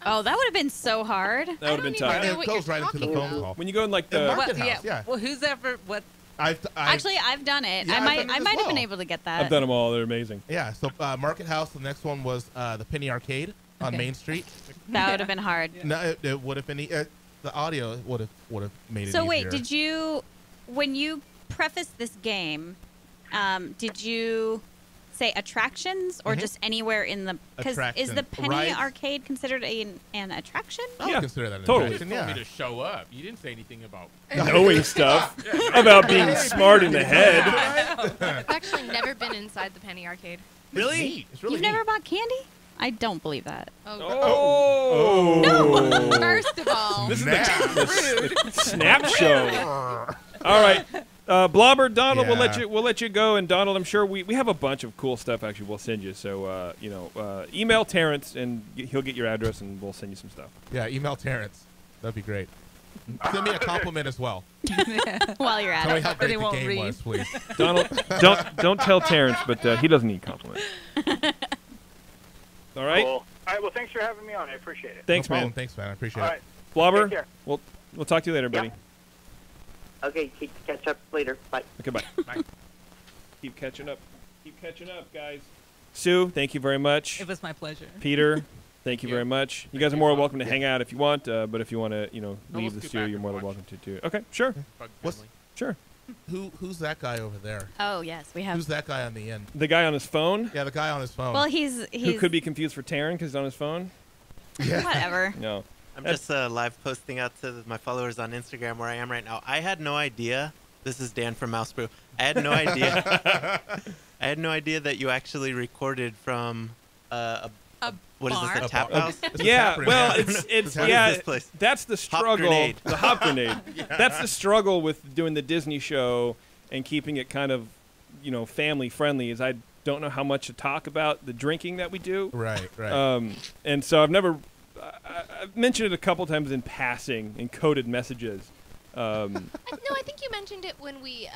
Speaker 3: Oh, that would have been so hard.
Speaker 2: That would have been tough.
Speaker 4: It goes right into the phone call.
Speaker 2: When you go in like
Speaker 4: The
Speaker 2: the
Speaker 4: Market House, yeah.
Speaker 7: Well, who's ever what?
Speaker 3: Actually, I've done it.
Speaker 4: Yeah,
Speaker 3: I
Speaker 4: I've
Speaker 3: might
Speaker 4: done it as
Speaker 3: have been
Speaker 4: well.
Speaker 3: able to get that.
Speaker 2: I've done them all. They're amazing.
Speaker 4: Yeah, so Market House. The next one was the Penny Arcade on Main Street.
Speaker 3: That would have been hard.
Speaker 4: No, it would have been the audio would have made it.
Speaker 3: So wait,
Speaker 4: easier.
Speaker 3: did you, when you prefaced this game, did you say attractions or just anywhere in the? Because is the
Speaker 4: Attraction.
Speaker 3: Penny
Speaker 4: Rides.
Speaker 3: Arcade considered an attraction?
Speaker 4: I would consider that an
Speaker 2: totally.
Speaker 4: attraction,
Speaker 8: You told
Speaker 4: yeah.
Speaker 8: me to show up. You didn't say anything about
Speaker 2: knowing stuff about being smart in the head.
Speaker 5: I've actually never been inside the Penny Arcade.
Speaker 4: Really? It's really
Speaker 3: You've never bought candy? I don't believe that.
Speaker 2: Oh.
Speaker 3: No.
Speaker 5: First of all,
Speaker 2: This is the Snap Show. All right. Blobber, Donald,
Speaker 4: Yeah.
Speaker 2: we'll let you go, and Donald, I'm sure we have a bunch of cool stuff actually we'll send you. So email Terrence and he'll get your address and we'll send you some stuff.
Speaker 4: Yeah, email Terrence. That'd be great. Send me a compliment as well.
Speaker 3: While you're at
Speaker 4: Tell me
Speaker 3: it.
Speaker 4: how great the
Speaker 7: won't
Speaker 4: game
Speaker 7: read.
Speaker 4: was, please.
Speaker 2: Donald, don't tell Terrence, but he doesn't need compliments. All right.
Speaker 10: Cool. All right. Well, thanks for having me on. I appreciate it.
Speaker 2: Thanks,
Speaker 4: No
Speaker 2: man.
Speaker 4: problem. Thanks, man. I appreciate
Speaker 10: All
Speaker 4: it.
Speaker 10: right.
Speaker 2: Blobber,
Speaker 10: Take care.
Speaker 2: we'll talk to you later, buddy.
Speaker 6: Okay, catch up later. Bye.
Speaker 2: Okay, bye.
Speaker 8: Bye.
Speaker 2: Keep catching up. Keep catching up, guys. Sue, thank you very much.
Speaker 7: It was my pleasure.
Speaker 2: Peter, thank you very much. You guys are more welcome to hang out if you want, but if you want to, leave
Speaker 8: Almost
Speaker 2: the
Speaker 8: too
Speaker 2: studio,
Speaker 8: back
Speaker 2: you're
Speaker 8: and
Speaker 2: more than
Speaker 8: watch.
Speaker 2: welcome to too. Okay, sure,
Speaker 4: What's-
Speaker 2: sure.
Speaker 4: Who's that guy over there?
Speaker 3: Oh yes, we have.
Speaker 4: Who's that guy on the end?
Speaker 2: The guy on his phone,
Speaker 4: Yeah, the guy on his phone.
Speaker 3: Well, he's
Speaker 2: who could be confused for Taryn because he's on his phone.
Speaker 3: whatever.
Speaker 2: No.
Speaker 13: I'm just live posting out to my followers on Instagram where I am right now. I had no idea. This is Dan from Mouse Brew. I had no idea. I had no idea that you actually recorded from what is this?
Speaker 5: bar?
Speaker 13: A tap house?
Speaker 4: It's a
Speaker 2: Yeah,
Speaker 4: tap room.
Speaker 2: well,
Speaker 4: Yeah.
Speaker 2: it's
Speaker 13: What is
Speaker 2: yeah.
Speaker 13: this place?
Speaker 2: That's the struggle.
Speaker 13: Grenade.
Speaker 2: The hop grenade. That's the struggle with doing the Disney show and keeping it kind of, family friendly. Is I don't know how much to talk about the drinking that we do.
Speaker 4: Right, right.
Speaker 2: And so I've never. I've mentioned it a couple times in passing in coded messages.
Speaker 5: No, I think you mentioned it when we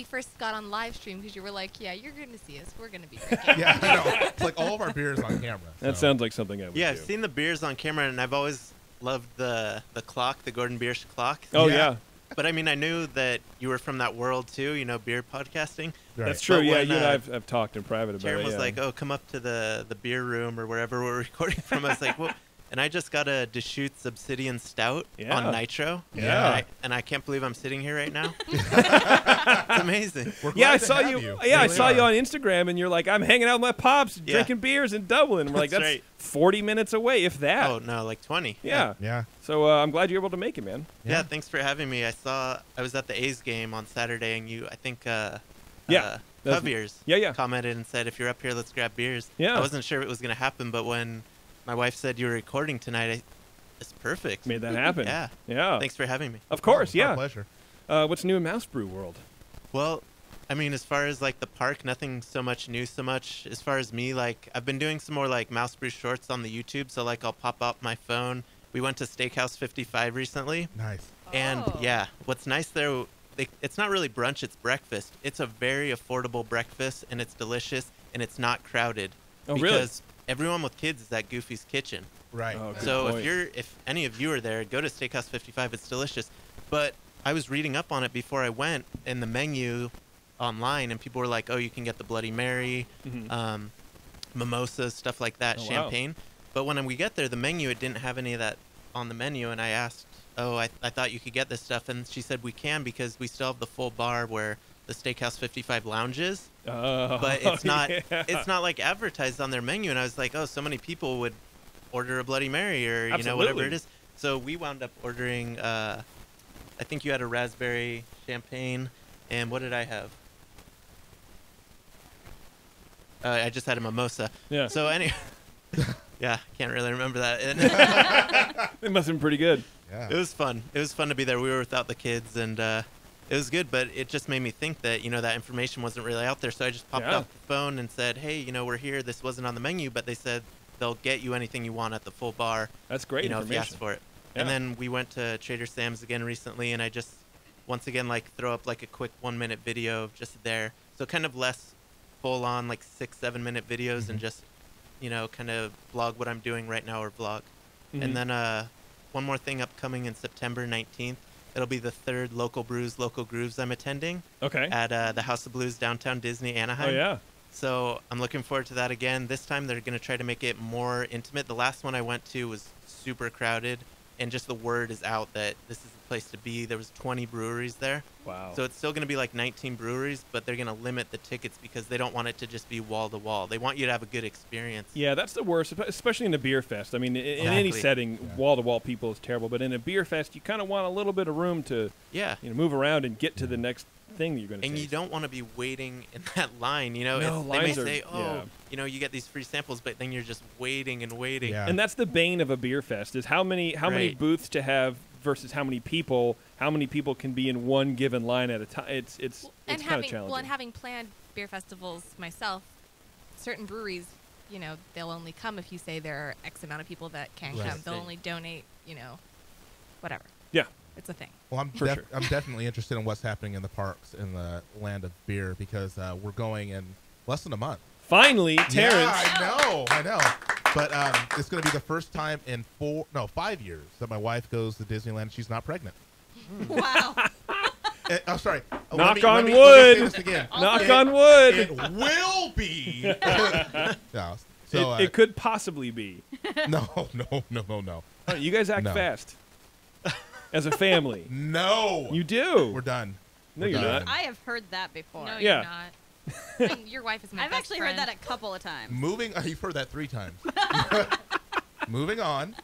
Speaker 5: first got on live stream because you were like, "Yeah, you're going to see us. We're going to be drinking."
Speaker 4: Yeah, I know. It's like all of our beers on camera.
Speaker 2: That
Speaker 4: so.
Speaker 2: sounds like something I would
Speaker 13: Yeah,
Speaker 2: do.
Speaker 13: I've seen the beers on camera, and I've always loved the clock, the Gordon Biersch clock.
Speaker 2: Oh
Speaker 4: Yeah.
Speaker 2: yeah.
Speaker 13: But I mean, I knew that you were from that world too, beer podcasting.
Speaker 4: Right.
Speaker 2: That's true.
Speaker 13: But
Speaker 2: Yeah,
Speaker 13: when,
Speaker 2: you and I've talked in private about
Speaker 13: Sharon
Speaker 2: it.
Speaker 13: was
Speaker 2: yeah.
Speaker 13: like, "Oh, come up to the beer room or wherever we're recording from." I was like, "Well," and I just got a Deschutes Obsidian Stout
Speaker 2: Yeah.
Speaker 13: on Nitro.
Speaker 2: Yeah.
Speaker 13: And I can't believe I'm sitting here right now. It's amazing.
Speaker 4: We're
Speaker 2: Yeah,
Speaker 4: glad
Speaker 2: I
Speaker 4: to
Speaker 2: saw
Speaker 4: have
Speaker 2: you.
Speaker 4: you.
Speaker 2: Yeah, I
Speaker 4: Really
Speaker 2: saw you
Speaker 4: are.
Speaker 2: on Instagram, and you're like, "I'm hanging out with my pops,
Speaker 13: Yeah.
Speaker 2: drinking beers in Dublin." And we're like,
Speaker 13: That's
Speaker 2: "That's
Speaker 13: right.
Speaker 2: 40 minutes away, if that."
Speaker 13: Oh no, like 20.
Speaker 2: yeah.
Speaker 4: Yeah.
Speaker 2: So I'm glad you're able to make it, man.
Speaker 13: Yeah, thanks for having me. I was at the A's game on Saturday, and I think
Speaker 2: Yeah, that's-
Speaker 13: Javiers
Speaker 2: Yeah.
Speaker 13: commented and said, "If you're up here, let's grab beers."
Speaker 2: Yeah.
Speaker 13: I wasn't sure if it was gonna happen, but when my wife said you were recording tonight, it's perfect.
Speaker 2: Made that happen.
Speaker 13: Yeah.
Speaker 2: Yeah.
Speaker 13: Thanks for having me.
Speaker 2: Of course.
Speaker 4: It's our
Speaker 2: Yeah.
Speaker 4: pleasure.
Speaker 2: What's new in Mouse Brew world?
Speaker 13: Well, I mean, as far as like the park, nothing so much new so much. As far as me, like I've been doing some more like Mouse Brew shorts on the YouTube, so like I'll pop up my phone. We went to Steakhouse 55 recently.
Speaker 4: Nice.
Speaker 13: And
Speaker 5: Oh.
Speaker 13: yeah, what's nice there, it's not really brunch, it's breakfast. It's a very affordable breakfast, and it's delicious, and it's not crowded.
Speaker 2: Oh, really?
Speaker 13: Because everyone with kids is at Goofy's Kitchen.
Speaker 4: Right.
Speaker 2: Oh, good
Speaker 13: So
Speaker 2: point.
Speaker 13: if any of you are there, go to Steakhouse 55. It's delicious. But I was reading up on it before I went, in the menu online, and people were like, "Oh, you can get the Bloody Mary,
Speaker 2: Mhm.
Speaker 13: mimosas, stuff like that,
Speaker 2: Oh, wow.
Speaker 13: champagne." But when we get there, the menu, it didn't have any of that on the menu, and I asked, "Oh, I thought you could get this stuff," and she said we can because we still have the full bar where the Steakhouse 55 lounge is.
Speaker 2: Oh,
Speaker 13: But it's not
Speaker 2: yeah.
Speaker 13: it's not like advertised on their menu, and I was like, "Oh, so many people would order a Bloody Mary or whatever
Speaker 2: Absolutely.
Speaker 13: it is." So we wound up ordering I think you had a raspberry champagne, and what did I have? I just had a mimosa.
Speaker 2: Yeah.
Speaker 13: So anyway, yeah, can't really remember that. And
Speaker 2: It must have been pretty good.
Speaker 4: Yeah.
Speaker 13: it was fun. It was fun to be there. We were without the kids, and it was good. But it just made me think that that information wasn't really out there. So I just popped
Speaker 2: Yeah.
Speaker 13: off the phone and said, "Hey, we're here. This wasn't on the menu, but they said they'll get you anything you want at the full bar.
Speaker 2: That's great
Speaker 13: if you
Speaker 2: information.
Speaker 13: ask for it."
Speaker 2: Yeah.
Speaker 13: And then we went to Trader Sam's again recently, and I just once again throw up a quick 1-minute video of just there. So kind of less full on 6-7 minute videos and just kind of vlog what I'm doing right now or vlog.
Speaker 2: Mhm.
Speaker 13: And then one more thing upcoming in September 19th. It'll be the 3rd Local Brews, Local Grooves I'm attending
Speaker 2: Okay.
Speaker 13: at the House of Blues downtown Disney, Anaheim.
Speaker 2: Oh yeah.
Speaker 13: So I'm looking forward to that again. This time they're going to try to make it more intimate. The last one I went to was super crowded, and just the word is out that this is the place to be. There was 20 breweries there.
Speaker 2: Wow.
Speaker 13: So it's still going to be 19 breweries, but they're going to limit the tickets because they don't want it to just be wall to wall. They want you to have a good experience.
Speaker 2: Yeah, that's the worst, especially in a beer fest. I mean, in any
Speaker 13: Exactly.
Speaker 2: setting, wall-to-wall people is terrible. But in a beer fest, you kind of want a little bit of room to,
Speaker 13: Yeah.
Speaker 2: move around and get to the next thing that you're going to
Speaker 13: And
Speaker 2: taste.
Speaker 13: you don't want to be waiting in that line.
Speaker 2: No,
Speaker 13: They may
Speaker 2: lines are-
Speaker 13: say, "Oh,
Speaker 2: yeah.
Speaker 13: you get these free samples," but then you're just waiting and waiting.
Speaker 4: Yeah.
Speaker 2: And that's the bane of a beer fest: is how many
Speaker 13: Right.
Speaker 2: booths to have versus how many people. How many people can be in one given line at a time? It's
Speaker 5: And
Speaker 2: kind of
Speaker 5: having
Speaker 2: challenging.
Speaker 5: and having planned beer festivals myself, certain breweries, they'll only come if you say there are X amount of people that can
Speaker 4: Right.
Speaker 5: come. They'll only donate, whatever.
Speaker 2: Yeah.
Speaker 5: It's a thing.
Speaker 4: Well, I'm
Speaker 2: For sure.
Speaker 4: I'm definitely interested in what's happening in the parks in the land of beer because we're going in less than a month.
Speaker 2: Finally, Terrence.
Speaker 4: Yeah, I know. But it's going to be the first time in 5 years that my wife goes to Disneyland. She's not pregnant.
Speaker 3: Wow.
Speaker 4: Oh, sorry.
Speaker 2: Knock on wood.
Speaker 4: Let me say this again.
Speaker 2: Knock on wood.
Speaker 4: It will be. No, so,
Speaker 2: it could possibly be.
Speaker 4: No.
Speaker 2: Oh, you guys act
Speaker 4: No.
Speaker 2: fast. As a family.
Speaker 4: No.
Speaker 2: You do.
Speaker 4: We're done.
Speaker 2: No,
Speaker 4: We're
Speaker 2: you're
Speaker 4: done.
Speaker 2: not.
Speaker 3: I have heard that before.
Speaker 5: No,
Speaker 2: Yeah.
Speaker 5: you're not. And your wife is my
Speaker 3: I've
Speaker 5: best
Speaker 3: actually
Speaker 5: friend.
Speaker 3: heard that a couple of times.
Speaker 4: You've heard that 3 times. Moving on.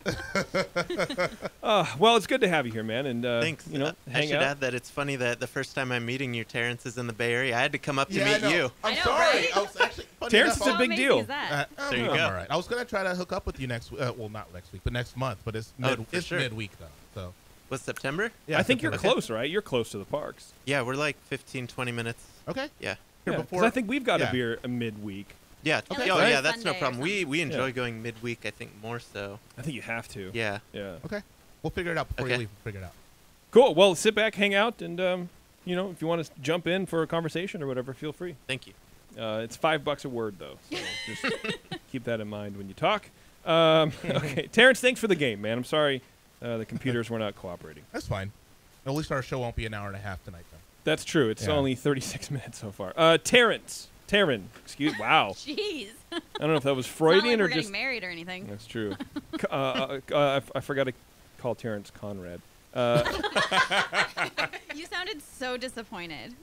Speaker 2: Well, it's good to have you here, man. And
Speaker 13: Thanks.
Speaker 2: You know,
Speaker 13: I
Speaker 2: hang
Speaker 13: should
Speaker 2: out.
Speaker 13: add that it's funny that the first time I'm meeting you, Terrence, is in the Bay Area. I had to come up to
Speaker 4: Yeah, I
Speaker 13: meet
Speaker 4: know.
Speaker 13: you.
Speaker 4: I'm
Speaker 3: I know,
Speaker 4: sorry.
Speaker 3: right?
Speaker 4: I was actually funny
Speaker 2: Terrence
Speaker 4: enough,
Speaker 2: is a big
Speaker 3: amazing
Speaker 2: deal.
Speaker 3: is that?
Speaker 13: There you
Speaker 4: I'm
Speaker 13: go.
Speaker 4: all right. I was gonna try to hook up with you next. Well, not next week, but next month. But it's
Speaker 13: for sure.
Speaker 4: midweek though. So
Speaker 13: Was September?
Speaker 4: yeah,
Speaker 2: I think you're
Speaker 4: September.
Speaker 2: close, right? You're close to the parks.
Speaker 13: Yeah, we're like 15, 20 minutes.
Speaker 4: Okay.
Speaker 13: Yeah.
Speaker 4: Here,
Speaker 2: Yeah,
Speaker 4: before-
Speaker 2: 'cause I think we've got
Speaker 4: yeah.
Speaker 2: a beer midweek.
Speaker 13: Yeah.
Speaker 3: Okay.
Speaker 13: Oh,
Speaker 3: Right?
Speaker 13: yeah, that's no
Speaker 3: Sunday or
Speaker 13: problem. We enjoy
Speaker 2: Yeah.
Speaker 13: going midweek, I think, more so.
Speaker 2: I think you have to.
Speaker 13: Yeah.
Speaker 2: Yeah.
Speaker 4: Okay. We'll figure it out before you
Speaker 13: Okay.
Speaker 4: leave. We'll figure it out.
Speaker 2: Cool. Well, sit back, hang out, and you know, if you want to jump in for a conversation or whatever, feel free.
Speaker 13: Thank you.
Speaker 2: It's $5 a word though, so just keep that in mind when you talk. Okay, Terrence, thanks for the game, man. I'm sorry the computers were not cooperating.
Speaker 4: That's fine. At least our show won't be an hour and a half tonight, though.
Speaker 2: That's true. It's
Speaker 4: Yeah.
Speaker 2: only 36 minutes so far. Taryn, excuse. Wow.
Speaker 3: Jeez.
Speaker 2: I don't know if that was
Speaker 3: It's not like
Speaker 2: Freudian
Speaker 3: we're
Speaker 2: or
Speaker 3: getting
Speaker 2: just.
Speaker 3: married or anything.
Speaker 2: That's true. I forgot to call Terrence Conrad.
Speaker 3: You sounded so disappointed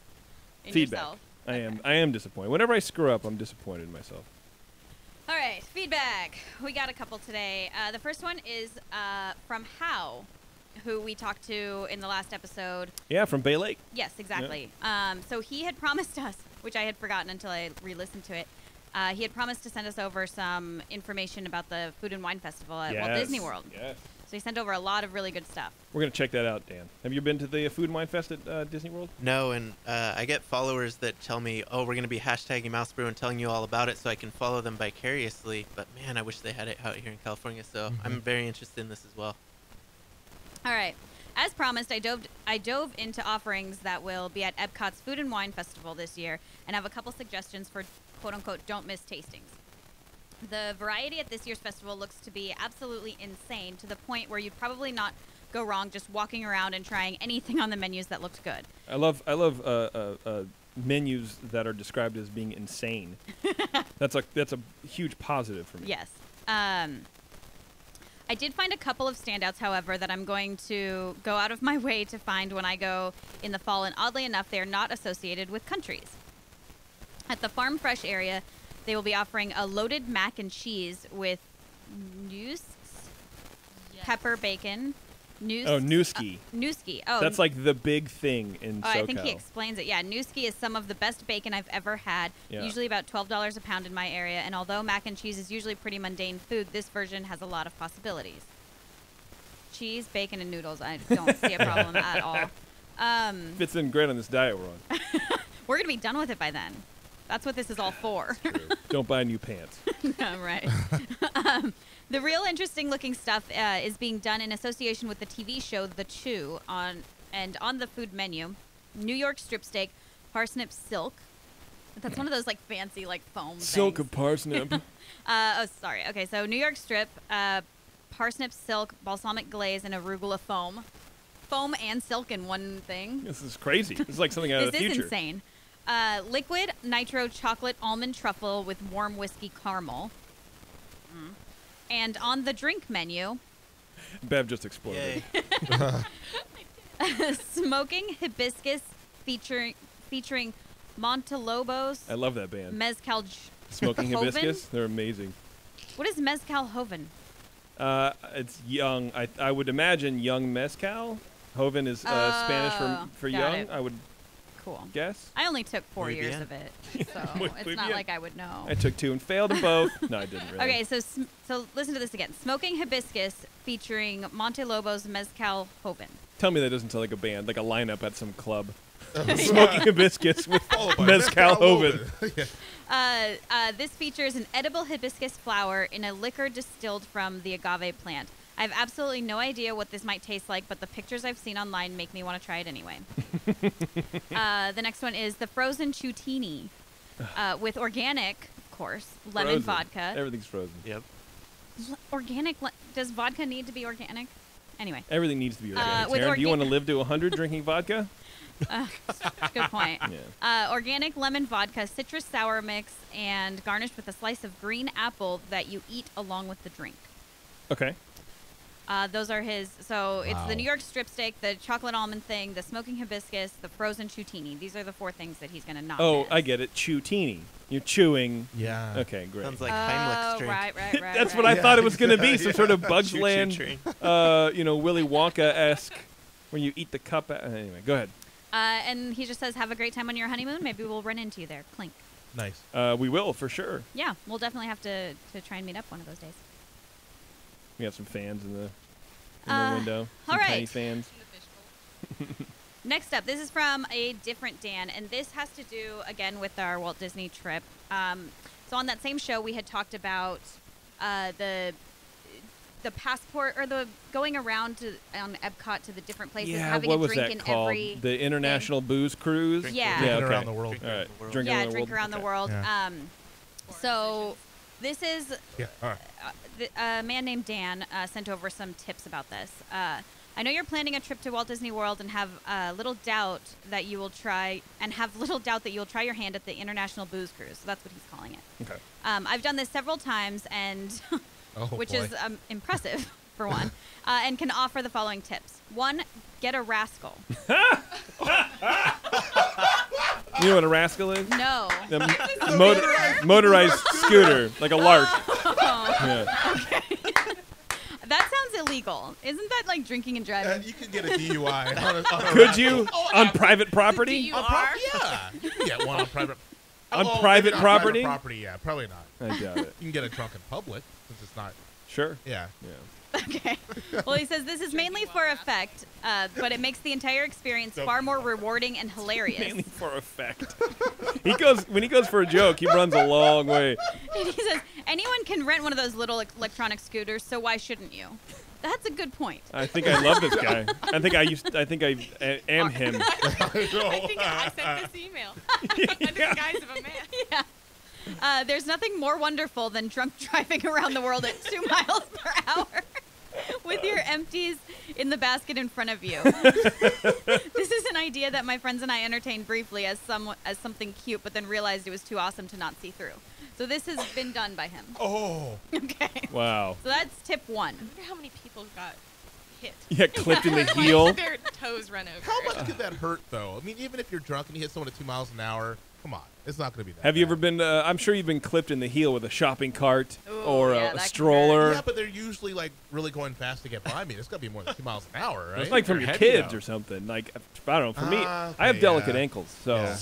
Speaker 3: in
Speaker 2: Feedback.
Speaker 3: yourself.
Speaker 2: I am disappointed. Whenever I screw up, I'm disappointed in myself.
Speaker 3: All right, feedback. We got a couple today. The first one is from How, who we talked to in the last episode.
Speaker 2: Yeah, from Bay Lake.
Speaker 3: Yes, exactly. So he had promised us, which I had forgotten until I re-listened to it. He had promised to send us over some information about the Food and Wine Festival at Walt Disney World.
Speaker 2: Yes.
Speaker 3: So he sent over a lot of really good stuff.
Speaker 2: We're gonna check that out, Dan. Have you been to the Food and Wine Fest at Disney World?
Speaker 13: No, and I get followers that tell me, oh, we're going to be hashtagging Mouse Brew and telling you all about it so I can follow them vicariously. But, man, I wish they had it out here in California. So I'm very interested in this as well.
Speaker 3: All right. As promised, I dove into offerings that will be at Epcot's Food and Wine Festival this year and have a couple suggestions for quote-unquote don't miss tastings. The variety at this year's festival looks to be absolutely insane to the point where you'd probably not go wrong just walking around and trying anything on the menus that looked good.
Speaker 2: I love menus that are described as being insane. That's a huge positive for me.
Speaker 3: Yes. I did find a couple of standouts, however, that I'm going to go out of my way to find when I go in the fall, and oddly enough, they are not associated with countries. At the Farm Fresh area, they will be offering a loaded mac and cheese with pepper bacon.
Speaker 2: Nooski.
Speaker 3: Nooski. Oh,
Speaker 2: That's like the big thing in SoCal.
Speaker 3: I think he explains it. Yeah, Nooski is some of the best bacon I've ever had.
Speaker 2: Yeah.
Speaker 3: Usually about $12 a pound in my area. And although mac and cheese is usually pretty mundane food, this version has a lot of possibilities. Cheese, bacon, and noodles. I don't see a problem at all.
Speaker 2: Fits in great on this diet we're on.
Speaker 3: We're going to be done with it by then. That's what this is all for.
Speaker 2: Don't buy new pants.
Speaker 3: No, right. The real interesting looking stuff is being done in association with the TV show The Chew on the food menu. New York strip steak, parsnip silk. That's one of those like fancy like foam
Speaker 2: Silk
Speaker 3: things.
Speaker 2: of parsnip.
Speaker 3: Oh, sorry. Okay, so New York strip, parsnip silk, balsamic glaze, and arugula foam. Foam and silk in one thing.
Speaker 2: This is crazy. This is like something out of the
Speaker 3: This
Speaker 2: future.
Speaker 3: is insane. Liquid nitro chocolate almond truffle with warm whiskey caramel. And on the drink menu,
Speaker 2: Bev just exploded.
Speaker 3: smoking hibiscus featuring Montelobos.
Speaker 2: I love that band.
Speaker 3: Mezcal.
Speaker 2: Smoking
Speaker 3: Joven?
Speaker 2: hibiscus. They're amazing.
Speaker 3: What is Mezcal Joven?
Speaker 2: It's young. I would imagine young mezcal. Joven is Spanish for
Speaker 3: got
Speaker 2: young.
Speaker 3: it.
Speaker 2: I would
Speaker 3: Cool.
Speaker 2: guess.
Speaker 3: I only took 4
Speaker 13: Muy
Speaker 3: years
Speaker 13: bien.
Speaker 3: of it, so
Speaker 2: Muy
Speaker 3: it's not
Speaker 2: bien.
Speaker 3: like I would know.
Speaker 2: I took 2 and failed in both. No, I didn't really.
Speaker 3: Okay, so listen to this again. Smoking hibiscus featuring Montelobos Mezcal Joven.
Speaker 2: Tell me that doesn't sound like a band, like a lineup at some club. Smoking hibiscus with mezcal Joven.
Speaker 3: This features an edible hibiscus flower in a liquor distilled from the agave plant. I have absolutely no idea what this might taste like, but the pictures I've seen online make me want to try it anyway. The next one is the frozen chutini with organic, of course, lemon vodka.
Speaker 2: Everything's frozen.
Speaker 13: Yep.
Speaker 3: Does vodka need to be organic? Anyway.
Speaker 2: Everything needs to be organic.
Speaker 3: with
Speaker 2: Taryn, do you want to live to 100 drinking vodka?
Speaker 3: Good point.
Speaker 2: Yeah.
Speaker 3: Organic lemon vodka, citrus sour mix, and garnished with a slice of green apple that you eat along with the drink.
Speaker 2: Okay.
Speaker 3: Those are his. So it's the New York strip steak, the chocolate almond thing, the smoking hibiscus, the frozen chutini. These are the 4 things that he's going to knock.
Speaker 2: Oh, I get it. Chutini. You're chewing.
Speaker 4: Yeah.
Speaker 2: Okay, great.
Speaker 13: Sounds like Heimlich's drink.
Speaker 3: Right.
Speaker 2: That's what I thought it was going to be. Some sort of Bugs
Speaker 13: Choo-choo
Speaker 2: Land,
Speaker 13: train.
Speaker 2: Willy Wonka-esque, when you eat the cup. Anyway, go ahead.
Speaker 3: And he just says, have a great time on your honeymoon. Maybe we'll run into you there. Clink.
Speaker 4: Nice.
Speaker 2: We will, for sure.
Speaker 3: Yeah, we'll definitely have to try and meet up one of those days.
Speaker 2: We have some fans in the window.
Speaker 3: All
Speaker 2: Some
Speaker 3: right.
Speaker 2: tiny fans.
Speaker 3: Next up, this is from a different Dan, and this has to do, again, with our Walt Disney trip. So on that same show, we had talked about the passport, or the going around on Epcot to the different places, having
Speaker 2: what
Speaker 3: a
Speaker 2: was
Speaker 3: drink
Speaker 2: that
Speaker 3: in
Speaker 2: called?
Speaker 3: every
Speaker 2: The International Booze Cruise?
Speaker 3: Drink Yeah.
Speaker 4: Drinking
Speaker 2: okay.
Speaker 4: around the world.
Speaker 2: All right.
Speaker 3: Drink around the world.
Speaker 4: Yeah.
Speaker 3: So this is
Speaker 4: Yeah. All right.
Speaker 3: a man named Dan sent over some tips about this. I know you're planning a trip to Walt Disney World and have little doubt that you will try your hand at the International Booze Cruise. So that's what he's calling it.
Speaker 2: Okay.
Speaker 3: I've done this several times, and which
Speaker 4: boy.
Speaker 3: is impressive for one, and can offer the following tips. 1, get a rascal.
Speaker 2: You know what a rascal is?
Speaker 3: No.
Speaker 2: A motorized scooter, like a lark. Yeah.
Speaker 3: Okay. That sounds illegal. Isn't that like drinking and driving?
Speaker 4: You could get a DUI. on a
Speaker 2: Could you? On private property?
Speaker 4: Yeah. You can get one on private.
Speaker 2: On
Speaker 4: Oh,
Speaker 2: private
Speaker 4: maybe not
Speaker 2: property?
Speaker 4: Private property, yeah. Probably not.
Speaker 2: I doubt it.
Speaker 4: You can get a drunk in public, since it's not.
Speaker 2: Sure.
Speaker 4: Yeah.
Speaker 3: Okay. Well, he says this is mainly for effect, but it makes the entire experience far more rewarding and hilarious.
Speaker 2: Mainly for effect. When he goes for a joke, he runs a long way.
Speaker 3: And he says anyone can rent one of those little electronic scooters, so why shouldn't you? That's a good point.
Speaker 2: I think I love this guy. I think I am him.
Speaker 5: I think I sent this email under the guise of a man.
Speaker 3: Yeah. There's nothing more wonderful than drunk driving around the world at 2 miles per hour with your empties in the basket in front of you. This is an idea that my friends and I entertained briefly as something cute, but then realized it was too awesome to not see through. So this has been done by him.
Speaker 4: Oh.
Speaker 3: Okay.
Speaker 2: Wow.
Speaker 3: So that's tip 1.
Speaker 5: I wonder how many people got hit.
Speaker 2: Yeah, clipped in the heel.
Speaker 5: Their toes run over.
Speaker 4: How much could that hurt, though? I mean, even if you're drunk and you hit someone at 2 miles an hour, come on. It's not going to be that
Speaker 2: Have you
Speaker 4: bad.
Speaker 2: ever been, I'm sure you've been clipped in the heel with a shopping cart
Speaker 3: Ooh,
Speaker 2: or
Speaker 3: yeah,
Speaker 2: a
Speaker 3: that
Speaker 2: stroller.
Speaker 4: Yeah, but they're usually, like, really going fast to get by me. It's got to be more than 2 miles an hour, right?
Speaker 2: It's like from
Speaker 4: They're
Speaker 2: your
Speaker 4: heavy,
Speaker 2: kids
Speaker 4: though.
Speaker 2: or something. Like, I don't know. For me,
Speaker 4: Okay,
Speaker 2: I have delicate
Speaker 4: yeah.
Speaker 2: ankles, so
Speaker 4: Yeah.